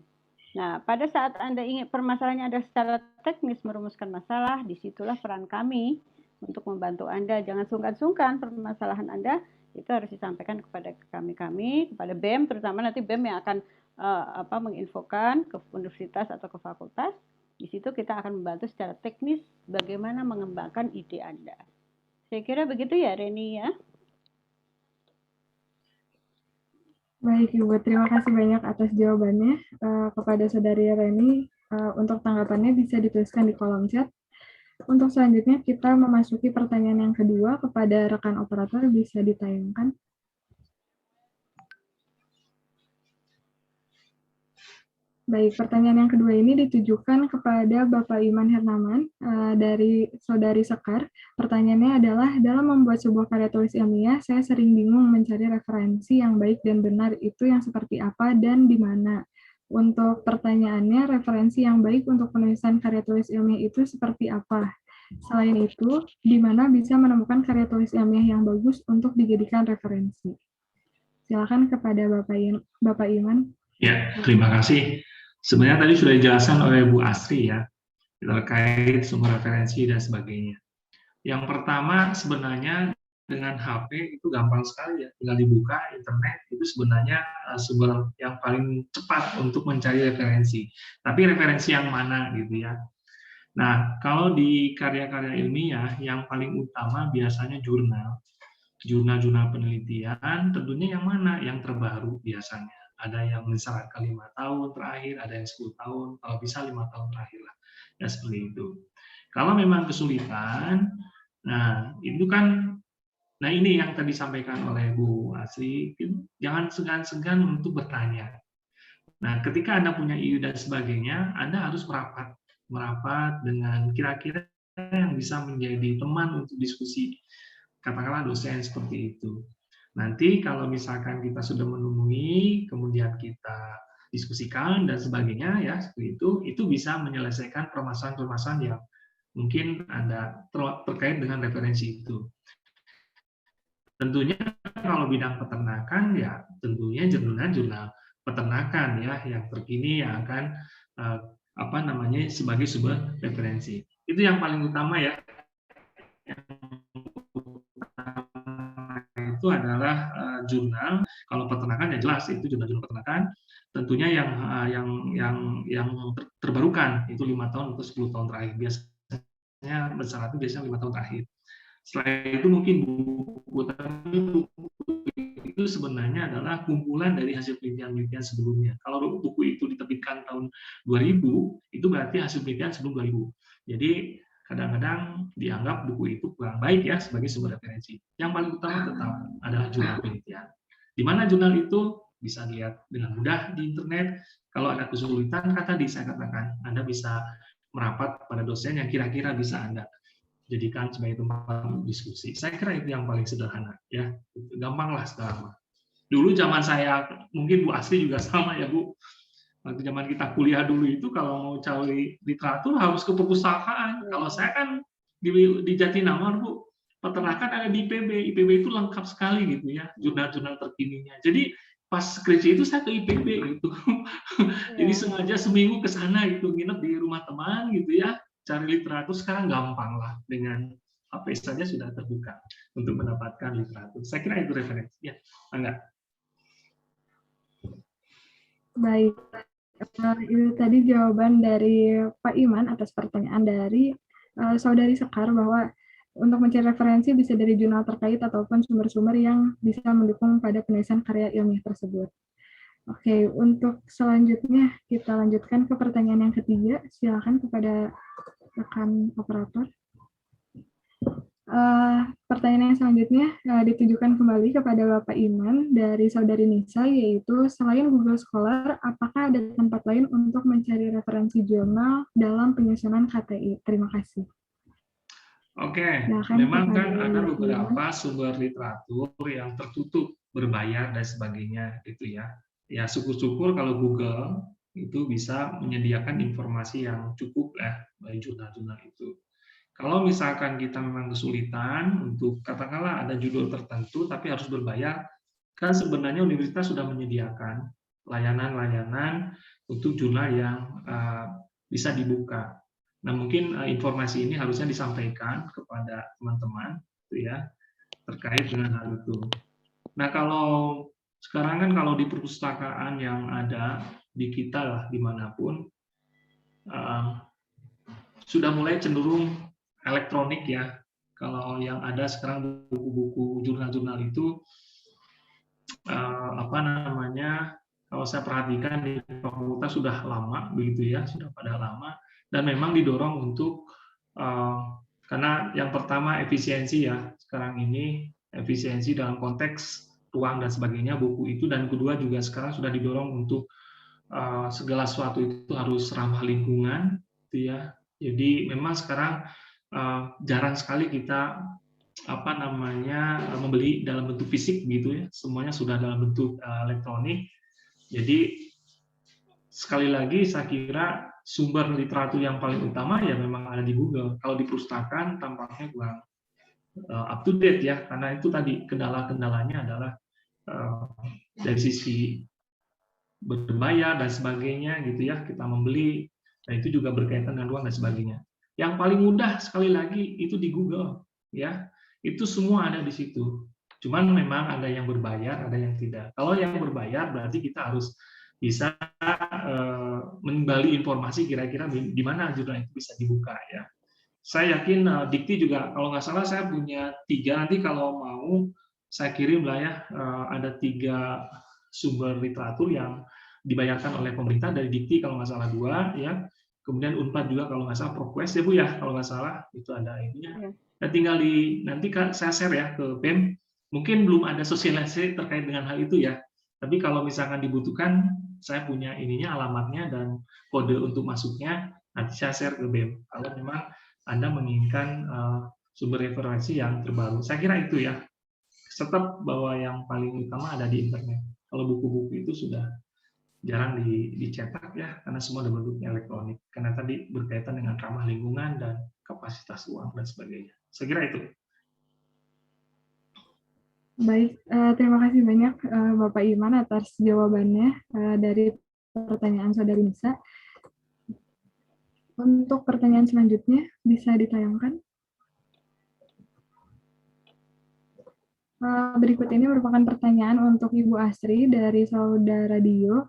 Nah, pada saat Anda ingin permasalahannya ada secara teknis merumuskan masalah, disitulah peran kami untuk membantu Anda. Jangan sungkan-sungkan permasalahan Anda itu harus disampaikan kepada kami, kepada BEM, terutama nanti BEM yang akan menginfokan ke universitas atau ke fakultas. Di situ kita akan membantu secara teknis bagaimana mengembangkan ide Anda. Saya kira begitu ya, Reni ya. Baik, Ibu. Terima kasih banyak atas jawabannya kepada Saudari Reni. Untuk tanggapannya bisa dituliskan di kolom chat. Untuk selanjutnya kita memasuki pertanyaan yang kedua kepada rekan operator, bisa ditayangkan. Baik, pertanyaan yang kedua ini ditujukan kepada Bapak Iman Hernaman dari Saudari Sekar. Pertanyaannya adalah, dalam membuat sebuah karya tulis ilmiah, saya sering bingung mencari referensi yang baik dan benar itu yang seperti apa dan di mana. Untuk pertanyaannya, referensi yang baik untuk penulisan karya tulis ilmiah itu seperti apa? Selain itu, di mana bisa menemukan karya tulis ilmiah yang bagus untuk dijadikan referensi? Silakan kepada Bapak Iman. Ya, terima kasih. Sebenarnya tadi sudah dijelaskan oleh Bu Asri ya, terkait sumber referensi dan sebagainya. Yang pertama sebenarnya dengan HP itu gampang sekali ya, tinggal dibuka internet, itu sebenarnya sumber yang paling cepat untuk mencari referensi. Tapi referensi yang mana gitu ya. Nah, kalau di karya-karya ilmiah yang paling utama biasanya jurnal penelitian, tentunya yang mana? Yang terbaru biasanya. Ada yang mensyaratkan 5 tahun terakhir, ada yang 10 tahun, kalau bisa 5 tahun terakhir lah. Ya seperti itu. Kalau memang kesulitan, nah itu kan, nah ini yang tadi disampaikan oleh Bu Asri, jangan segan-segan untuk bertanya. Nah ketika Anda punya ide dan sebagainya, Anda harus merapat dengan kira-kira yang bisa menjadi teman untuk diskusi. Katakanlah dosen seperti itu. Nanti kalau misalkan kita sudah menemui, kemudian kita diskusikan dan sebagainya ya seperti itu bisa menyelesaikan permasalahan-permasalahan yang mungkin Anda terkait dengan referensi itu. Tentunya kalau bidang peternakan ya tentunya jurnal peternakan ya yang terkini yang akan sebagai sebuah referensi. Itu yang paling utama ya. Itu adalah jurnal. Kalau peternakan ya jelas itu jurnal peternakan. Tentunya yang terbarukan itu 5 tahun atau 10 tahun terakhir. Biasanya bersyaratnya biasanya 5 tahun terakhir. Setelah itu mungkin buku itu sebenarnya adalah kumpulan dari hasil penelitian sebelumnya. Kalau buku itu diterbitkan tahun 2000, itu berarti hasil penelitian sebelum 2000. Jadi kadang-kadang dianggap buku itu kurang baik ya sebagai sumber referensi. Yang paling utama tetap adalah jurnal penelitian. Di mana jurnal itu bisa dilihat dengan mudah di internet. Kalau ada kesulitan, saya katakan, Anda bisa merapat pada dosen yang kira-kira bisa Anda jadikan sebagai tempat diskusi. Saya kira itu yang paling sederhana ya. Gampang lah sekarang. Dulu zaman saya, mungkin Bu Asri juga sama ya Bu. Waktu zaman kita kuliah dulu itu kalau mau cari literatur harus ke perpustakaan. Kalau saya kan di Jatinangor Bu, peternakan ada di IPB. IPB itu lengkap sekali gitu ya, jurnal-jurnal terkininya. Jadi pas skripsi itu saya ke IPB gitu. Jadi Iya. sengaja seminggu ke sana gitu, nginep di rumah teman gitu ya, cari literatur. Sekarang gampang lah, dengan HP saja sudah terbuka untuk mendapatkan literatur. Saya kira itu referensi. Ya, Angga. Baik, itu tadi jawaban dari Pak Iman atas pertanyaan dari Saudari Sekar, bahwa untuk mencari referensi bisa dari jurnal terkait ataupun sumber-sumber yang bisa mendukung pada penulisan karya ilmiah tersebut. Oke, untuk selanjutnya kita lanjutkan ke pertanyaan yang ketiga. Silakan kepada rekan operator. Pertanyaan yang selanjutnya ditujukan kembali kepada Bapak Iman dari Saudari Nisa, yaitu selain Google Scholar, apakah ada tempat lain untuk mencari referensi jurnal dalam penyusunan KTI? Terima kasih. Oke, Silakan memang kepada kan ada Bapak beberapa Iman. sumber literatur yang tertutup, berbayar dan sebagainya gitu ya. Ya syukur-syukur kalau Google itu bisa menyediakan informasi yang cukup dari jurnal-jurnal itu. Kalau misalkan kita memang kesulitan untuk katakanlah ada judul tertentu tapi harus berbayar, kan sebenarnya universitas sudah menyediakan layanan-layanan untuk jurnal yang bisa dibuka. Nah, mungkin informasi ini harusnya disampaikan kepada teman-teman, gitu ya, terkait dengan hal itu. Nah, kalau sekarang kan kalau di perpustakaan yang ada di kita lah dimanapun sudah mulai cenderung elektronik ya. Kalau yang ada sekarang buku-buku jurnal-jurnal itu apa namanya? Kalau saya perhatikan di fakultas sudah lama begitu ya, sudah pada lama dan memang didorong untuk karena yang pertama efisiensi ya sekarang ini, efisiensi dalam konteks ruang dan sebagainya buku itu, dan kedua juga sekarang sudah didorong untuk segala sesuatu itu harus ramah lingkungan gitu ya. Jadi memang sekarang jarang sekali kita apa namanya membeli dalam bentuk fisik gitu ya, semuanya sudah dalam bentuk elektronik. Jadi sekali lagi saya kira sumber literatur yang paling utama ya memang ada di Google. Kalau di perpustakaan tampaknya kurang up to date ya, karena itu tadi kendala-kendalanya adalah dari sisi berbayar dan sebagainya gitu ya, kita membeli, dan itu juga berkaitan dengan ruang dan sebagainya. Yang paling mudah sekali lagi itu di Google ya, itu semua ada di situ. Cuman memang ada yang berbayar, ada yang tidak. Kalau yang berbayar berarti kita harus bisa menggali informasi kira-kira di mana jurnal itu bisa dibuka ya. Saya yakin Dikti juga kalau nggak salah saya punya 3, nanti kalau mau saya kirim lah ya, ada 3 sumber literatur yang dibayarkan oleh pemerintah, dari Dikti kalau nggak salah 2 ya, kemudian Unpad juga kalau nggak salah, ProQuest ya Bu ya kalau nggak salah itu ada ininya. Dan tinggal nanti kan saya share ya ke BEM. Mungkin belum ada sosialisasi terkait dengan hal itu ya. Tapi kalau misalkan dibutuhkan, saya punya ininya, alamatnya dan kode untuk masuknya, nanti saya share ke BEM. Kalau memang Anda menginginkan sumber referensi yang terbaru. Saya kira itu ya. Tetap bahwa yang paling utama ada di internet. Kalau buku-buku itu sudah jarang dicetak ya, karena semua ada bentuknya elektronik. Karena tadi berkaitan dengan ramah lingkungan dan kapasitas uang dan sebagainya. Saya kira itu. Baik, terima kasih banyak Bapak Iman atas jawabannya dari pertanyaan Saudari Nisa. Untuk pertanyaan selanjutnya bisa ditayangkan. Berikut ini merupakan pertanyaan untuk Ibu Asri dari Saudara Dio.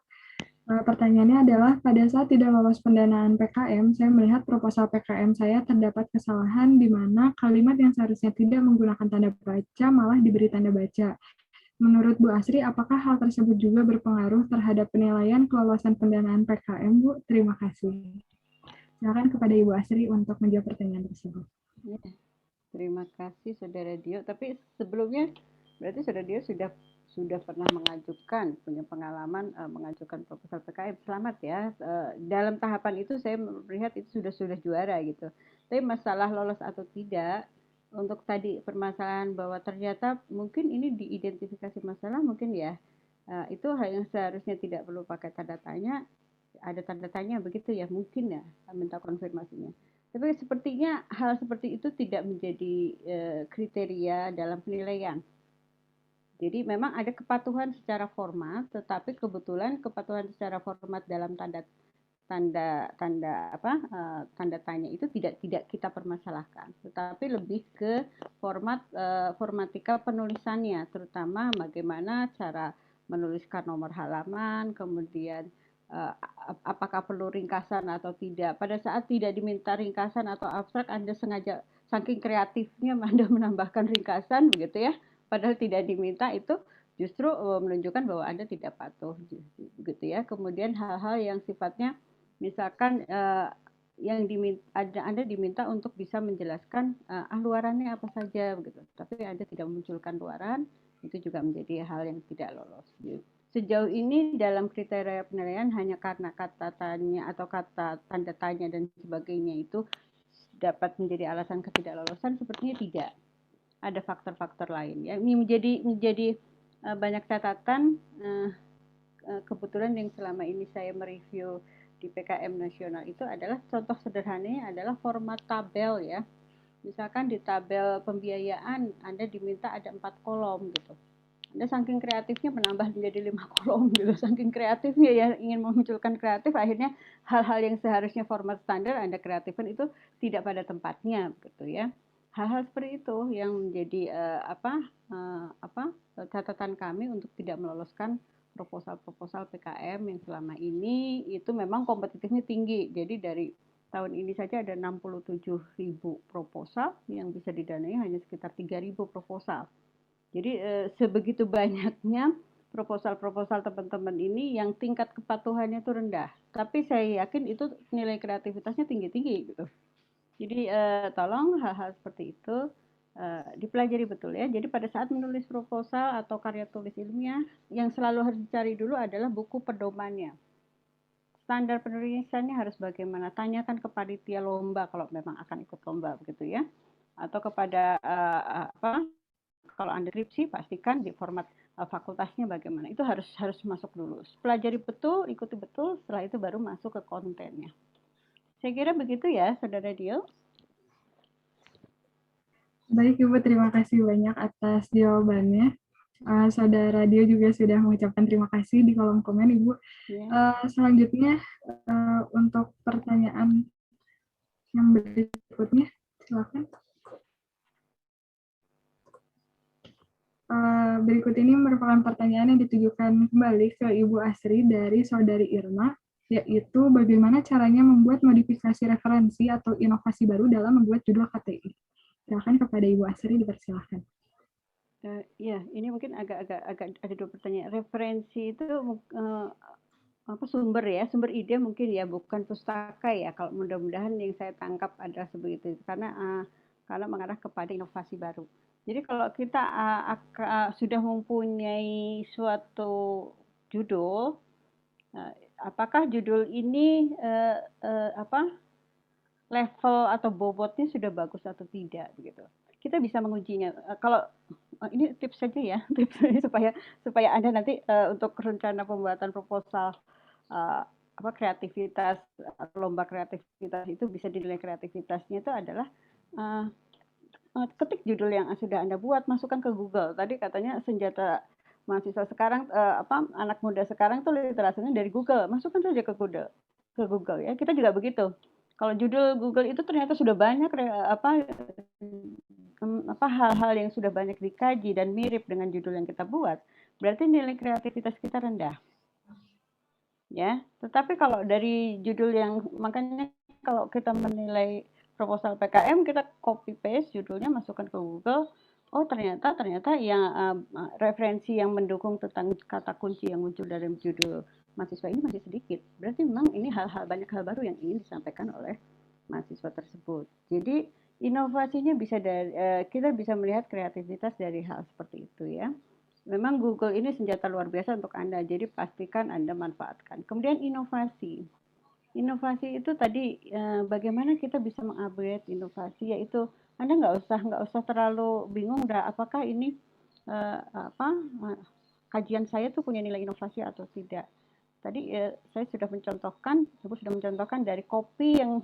Pertanyaannya adalah, pada saat tidak lolos pendanaan PKM, saya melihat proposal PKM saya terdapat kesalahan di mana kalimat yang seharusnya tidak menggunakan tanda baca malah diberi tanda baca. Menurut Bu Asri, apakah hal tersebut juga berpengaruh terhadap penilaian kelolosan pendanaan PKM, Bu? Terima kasih. Silakan kepada Ibu Asri untuk menjawab pertanyaan tersebut. Ya, terima kasih Saudara Dio. Tapi sebelumnya berarti Saudara Dio sudah pernah mengajukan, punya pengalaman mengajukan proposal PKM. Selamat ya. Dalam tahapan itu saya melihat itu sudah juara gitu. Tapi masalah lolos atau tidak, untuk tadi permasalahan bahwa ternyata mungkin ini diidentifikasi masalah mungkin ya, itu hal yang seharusnya tidak perlu pakai tanda tanya, ada tanda tanya begitu ya, mungkin ya, minta konfirmasinya. Tapi sepertinya hal seperti itu tidak menjadi kriteria dalam penilaian. Jadi memang ada kepatuhan secara format, tetapi kebetulan kepatuhan secara format dalam tanda tanya itu tidak kita permasalahkan, tetapi lebih ke formatika penulisannya, terutama bagaimana cara menuliskan nomor halaman, kemudian apakah perlu ringkasan atau tidak. Pada saat tidak diminta ringkasan atau abstrak, Anda sengaja saking kreatifnya Anda menambahkan ringkasan begitu ya, padahal tidak diminta, itu justru menunjukkan bahwa Anda tidak patuh gitu ya. Kemudian hal-hal yang sifatnya misalkan yang Anda diminta untuk bisa menjelaskan luarannya apa saja begitu, tapi Anda tidak memunculkan luaran, itu juga menjadi hal yang tidak lolos. Sejauh ini dalam kriteria penilaian hanya karena kata tanya atau kata tanda tanya dan sebagainya itu dapat menjadi alasan ketidaklolosan, sepertinya tidak. Ada faktor-faktor lain ya. Ini menjadi banyak catatan. Kebetulan yang selama ini saya mereview di PKM nasional itu adalah contoh sederhananya adalah format tabel ya. Misalkan di tabel pembiayaan Anda diminta ada 4 kolom gitu. Anda saking kreatifnya menambah menjadi 5 kolom gitu. Saking kreatifnya ya, ingin memunculkan kreatif, akhirnya hal-hal yang seharusnya format standar Anda kreatifkan itu tidak pada tempatnya gitu ya. Hal-hal seperti itu yang menjadi catatan kami untuk tidak meloloskan proposal PKM yang selama ini itu memang kompetitifnya tinggi. Jadi dari tahun ini saja ada 67.000 proposal yang bisa didanai hanya sekitar 3.000 proposal. Jadi sebegitu banyaknya proposal-proposal teman-teman ini yang tingkat kepatuhannya itu rendah. Tapi saya yakin itu nilai kreativitasnya tinggi-tinggi gitu. Jadi tolong hal-hal seperti itu dipelajari betul ya. Jadi pada saat menulis proposal atau karya tulis ilmiah, yang selalu harus dicari dulu adalah buku pedomannya. Standar penulisannya harus bagaimana? Tanyakan ke panitia lomba kalau memang akan ikut lomba begitu ya. Atau kepada kalau Anda skripsi pastikan di format fakultasnya bagaimana. Itu harus masuk dulu. Pelajari betul, ikuti betul, setelah itu baru masuk ke kontennya. Saya kira begitu ya, Saudara Dio. Baik Ibu, terima kasih banyak atas jawabannya. Saudara Dio juga sudah mengucapkan terima kasih di kolom komen Ibu. Selanjutnya untuk pertanyaan yang berikutnya, silakan. Berikut ini merupakan pertanyaan yang ditujukan kembali ke Ibu Asri dari Saudari Irma, yaitu bagaimana caranya membuat modifikasi referensi atau inovasi baru dalam membuat judul KTI. Silakan kepada Ibu Asri, dipersilakan. Ya, ini mungkin agak ada dua pertanyaan. Referensi itu sumber ya, sumber ide mungkin ya, bukan pustaka ya. Kalau mudah-mudahan yang saya tangkap adalah seperti itu, karena mengarah kepada inovasi baru. Jadi kalau kita sudah mempunyai suatu judul, apakah judul ini level atau bobotnya sudah bagus atau tidak begitu. Kita bisa mengujinya. Kalau ini tips saja ya, tips supaya Anda nanti untuk rencana pembuatan proposal kreativitas, lomba kreativitas itu bisa dinilai kreativitasnya itu adalah ketik judul yang sudah Anda buat, masukkan ke Google. Tadi katanya senjata mahasiswa sekarang, anak muda sekarang tuh literasinya dari Google. Masukkan saja ke Google ya. Kita juga begitu. Kalau judul Google itu ternyata sudah banyak hal-hal yang sudah banyak dikaji dan mirip dengan judul yang kita buat, berarti nilai kreativitas kita rendah. Ya, tetapi kalau dari judul yang, makanya kalau kita menilai proposal PKM, kita copy paste judulnya, masukkan ke Google. Oh, ternyata yang referensi yang mendukung tentang kata kunci yang muncul dari judul mahasiswa ini masih sedikit. Berarti memang ini banyak hal baru yang ingin disampaikan oleh mahasiswa tersebut. Jadi inovasinya bisa kita bisa melihat kreativitas dari hal seperti itu ya. Memang Google ini senjata luar biasa untuk Anda, jadi pastikan Anda manfaatkan. Kemudian inovasi itu tadi bagaimana kita bisa mengupgrade inovasi, yaitu Anda nggak usah terlalu bingung apakah ini kajian saya tuh punya nilai inovasi atau tidak. Tadi saya sudah mencontohkan dari kopi yang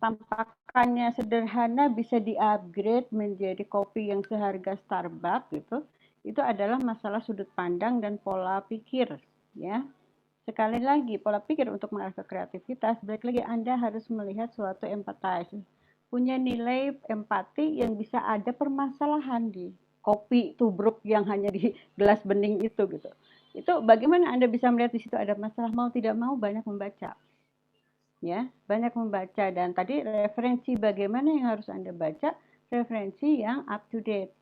tampakannya sederhana bisa di-upgrade menjadi kopi yang seharga Starbucks gitu. itu adalah masalah sudut pandang dan pola pikir, ya. Sekali lagi, pola pikir untuk mengarah ke kreativitas, balik lagi Anda harus melihat suatu empathize, punya nilai empati yang bisa ada permasalahan di kopi tubruk yang hanya di gelas bening itu gitu. Itu bagaimana Anda bisa melihat di situ ada masalah, mau tidak mau banyak membaca. Ya, banyak membaca, dan tadi referensi bagaimana yang harus Anda baca, referensi yang up to date.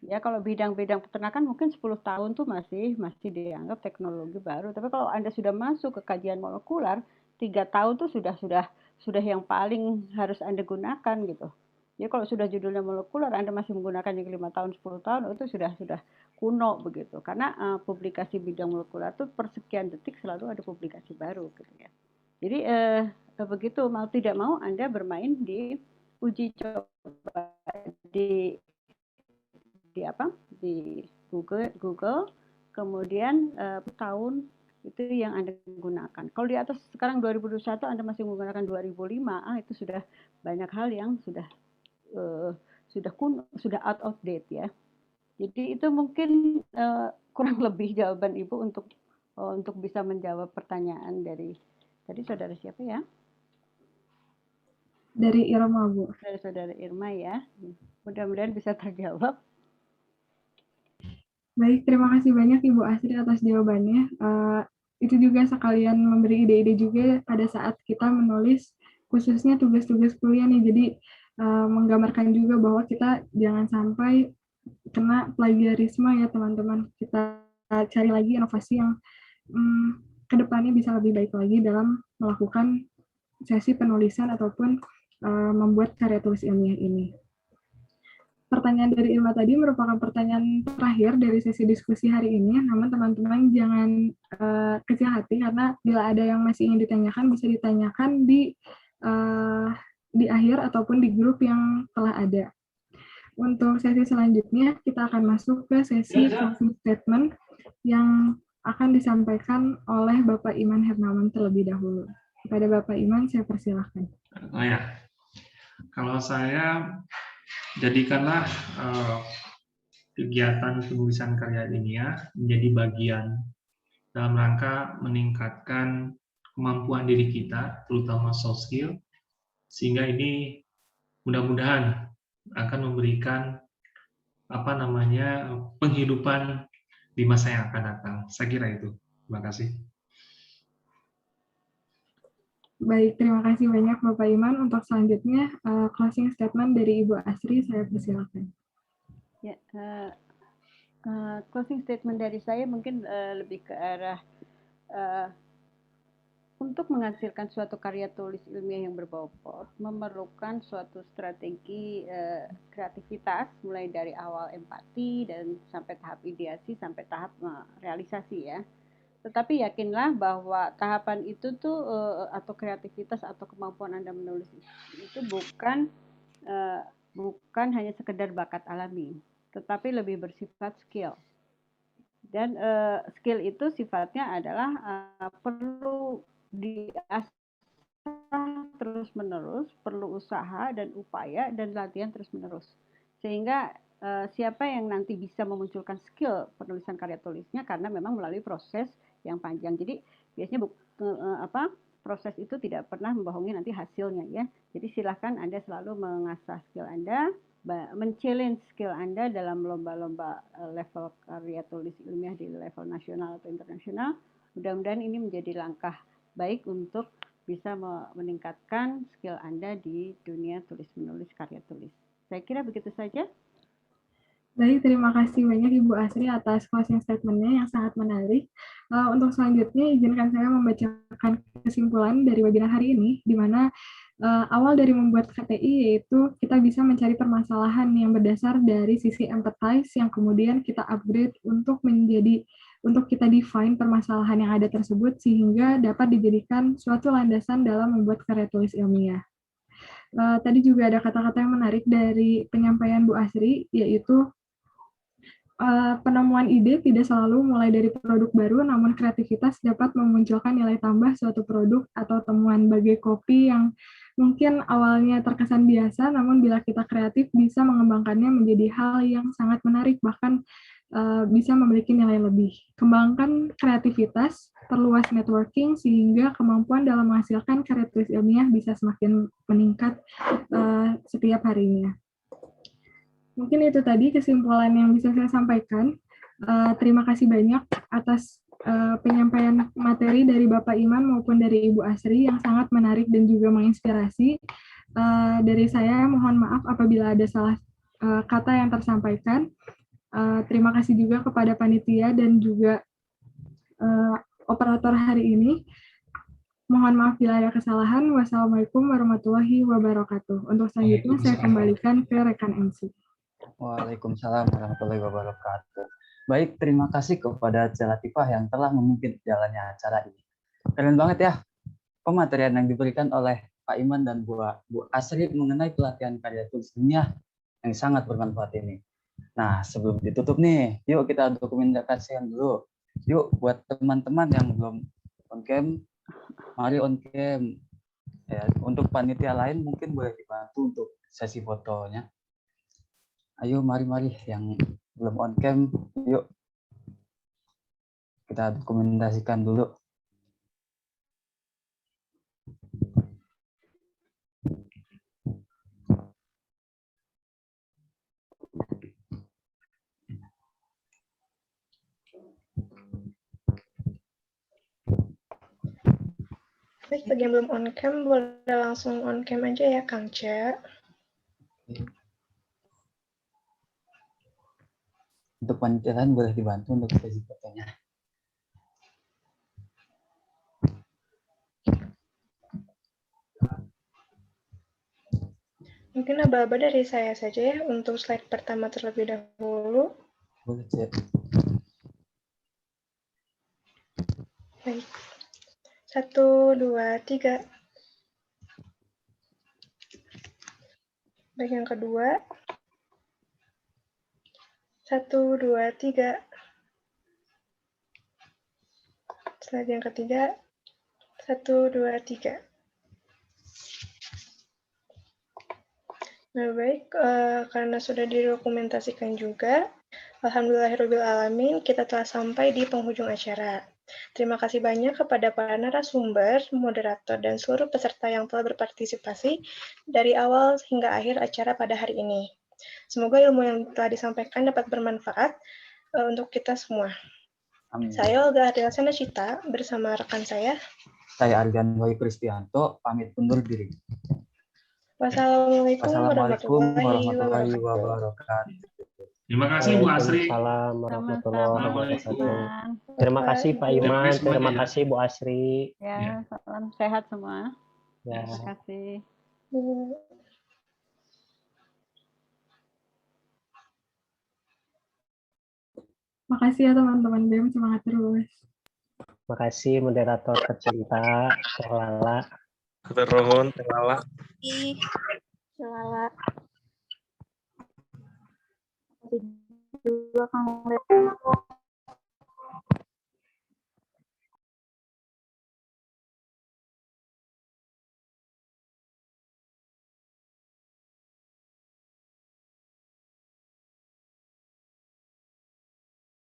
Ya, kalau bidang-bidang peternakan mungkin 10 tahun tuh masih dianggap teknologi baru, tapi kalau Anda sudah masuk ke kajian molekular, 3 tahun tuh sudah yang paling harus Anda gunakan gitu. Ya, kalau sudah judulnya molekular Anda masih menggunakan yang 5 tahun, 10 tahun, itu sudah kuno begitu. Karena publikasi bidang molekular tuh per sekian detik selalu ada publikasi baru gitu ya. Jadi begitu mau tidak mau Anda bermain di uji coba di Google, kemudian tahun itu yang Anda gunakan. Kalau di atas sekarang 2021 Anda masih menggunakan 2005, itu sudah banyak hal yang sudah kuno, sudah out of date ya. Jadi itu mungkin kurang lebih jawaban Ibu untuk bisa menjawab pertanyaan dari tadi saudara siapa ya? Dari Irma, Bu. Dari saudara Irma ya. Mudah-mudahan bisa terjawab. Baik, terima kasih banyak Ibu Asri atas jawabannya. Itu juga sekalian memberi ide-ide juga pada saat kita menulis khususnya tugas-tugas kuliah nih. Jadi menggambarkan juga bahwa kita jangan sampai kena plagiarisme ya teman-teman. Kita cari lagi inovasi yang kedepannya bisa lebih baik lagi dalam melakukan sesi penulisan ataupun membuat karya tulis ilmiah ini. Pertanyaan dari Irma tadi merupakan pertanyaan terakhir dari sesi diskusi hari ini, namun teman-teman jangan kecil hati karena bila ada yang masih ingin ditanyakan bisa ditanyakan di akhir ataupun di grup yang telah ada. Untuk sesi selanjutnya kita akan masuk ke sesi closing statement yang akan disampaikan oleh Bapak Iman Hernawan terlebih dahulu. Kepada Bapak Iman saya persilahkan. Oh ya, kalau saya jadikanlah kegiatan penulisan karya ilmiah menjadi bagian dalam rangka meningkatkan kemampuan diri kita, terutama soft skill, sehingga ini mudah-mudahan akan memberikan penghidupan di masa yang akan datang. Saya kira itu. Terima kasih. Baik, terima kasih banyak Bapak Iman. Untuk selanjutnya, closing statement dari Ibu Asri, saya persilakan. Ya, closing statement dari saya mungkin lebih ke arah untuk menghasilkan suatu karya tulis ilmiah yang berbobot, memerlukan suatu strategi kreativitas, mulai dari awal empati dan sampai tahap ideasi, sampai tahap realisasi ya. Tetapi yakinlah bahwa tahapan itu tuh atau kreativitas atau kemampuan Anda menulis itu bukan hanya sekedar bakat alami, tetapi lebih bersifat skill. Dan skill itu sifatnya adalah perlu diasah terus-menerus, perlu usaha dan upaya dan latihan terus-menerus. Sehingga siapa yang nanti bisa memunculkan skill penulisan karya tulisnya karena memang melalui proses yang panjang. Jadi biasanya proses itu tidak pernah membohongi nanti hasilnya ya. Jadi silakan Anda selalu mengasah skill Anda, men-challenge skill Anda dalam lomba-lomba level karya tulis ilmiah di level nasional atau internasional. Mudah-mudahan ini menjadi langkah baik untuk bisa meningkatkan skill Anda di dunia tulis-menulis karya tulis. Saya kira begitu saja. Baik, terima kasih banyak Ibu Asri atas closing statement-nya yang sangat menarik. Untuk selanjutnya, izinkan saya membacakan kesimpulan dari webinar hari ini, di mana awal dari membuat KTI yaitu kita bisa mencari permasalahan yang berdasar dari sisi empathize yang kemudian kita upgrade untuk kita define permasalahan yang ada tersebut sehingga dapat dijadikan suatu landasan dalam membuat karya tulis ilmiah. Tadi juga ada kata-kata yang menarik dari penyampaian Bu Asri, yaitu penemuan ide tidak selalu mulai dari produk baru, namun kreativitas dapat memunculkan nilai tambah suatu produk atau temuan. Bagai kopi yang mungkin awalnya terkesan biasa, namun bila kita kreatif bisa mengembangkannya menjadi hal yang sangat menarik, bahkan bisa memiliki nilai lebih. Kembangkan kreativitas, perluas networking, sehingga kemampuan dalam menghasilkan karya tulis ilmiah bisa semakin meningkat setiap harinya. Mungkin itu tadi kesimpulan yang bisa saya sampaikan. Terima kasih banyak atas penyampaian materi dari Bapak Iman maupun dari Ibu Asri yang sangat menarik dan juga menginspirasi. Dari saya mohon maaf apabila ada salah kata yang tersampaikan. Terima kasih juga kepada panitia dan juga operator hari ini. Mohon maaf bila ada kesalahan. Wassalamualaikum warahmatullahi wabarakatuh. Untuk selanjutnya saya kembalikan ke rekan MC. Waalaikumsalam warahmatullahi wabarakatuh. Baik, terima kasih kepada Cik Latifah yang telah memimpin jalannya acara ini. Keren banget ya pematerian yang diberikan oleh Pak Iman dan Bu Asri mengenai pelatihan karya tulis ilmiah yang sangat bermanfaat ini. Nah, sebelum ditutup nih, yuk kita dokumentasikan dulu. Yuk buat teman-teman yang belum on cam, mari on cam. Ya, untuk panitia lain mungkin boleh dibantu untuk sesi fotonya. Ayo mari yang belum on cam, yuk kita dokumentasikan dulu. Baik, bagi yang belum on cam boleh langsung on cam aja ya Kang Ce. Untuk panitia lain boleh dibantu untuk sesi fotonya. Mungkin aba-aba dari saya saja ya untuk slide pertama terlebih dahulu. Boleh, Cek. Baik. 1, 2, 3. Baik, yang kedua. 1, 2, 3. Slide yang ketiga. 1, 2, 3. Nah, baik, karena sudah didokumentasikan juga, alhamdulillahirrahmanirrahim, kita telah sampai di penghujung acara. Terima kasih banyak kepada para narasumber, moderator, dan seluruh peserta yang telah berpartisipasi dari awal hingga akhir acara pada hari ini. Semoga ilmu yang telah disampaikan dapat bermanfaat untuk kita semua. Amin. Saya Olga Ardelsana Cita bersama rekan saya. Saya Argan Wahyu Kristianto, pamit undur diri. Wassalamualaikum warahmatullahi wabarakatuh. Terima kasih Bu Asri. Assalamualaikum warahmatullahi wabarakatuh. Sama-sama. Terima kasih Pak Iman, terima semuanya. kasih Bu Asri. Ya, salam sehat semua. Ya. Terima kasih. Makasih ya teman-teman BEM, semangat terus. Makasih moderator tercinta, Teh Lala. Keterungun, Lala. Lala. juga Kang Lep.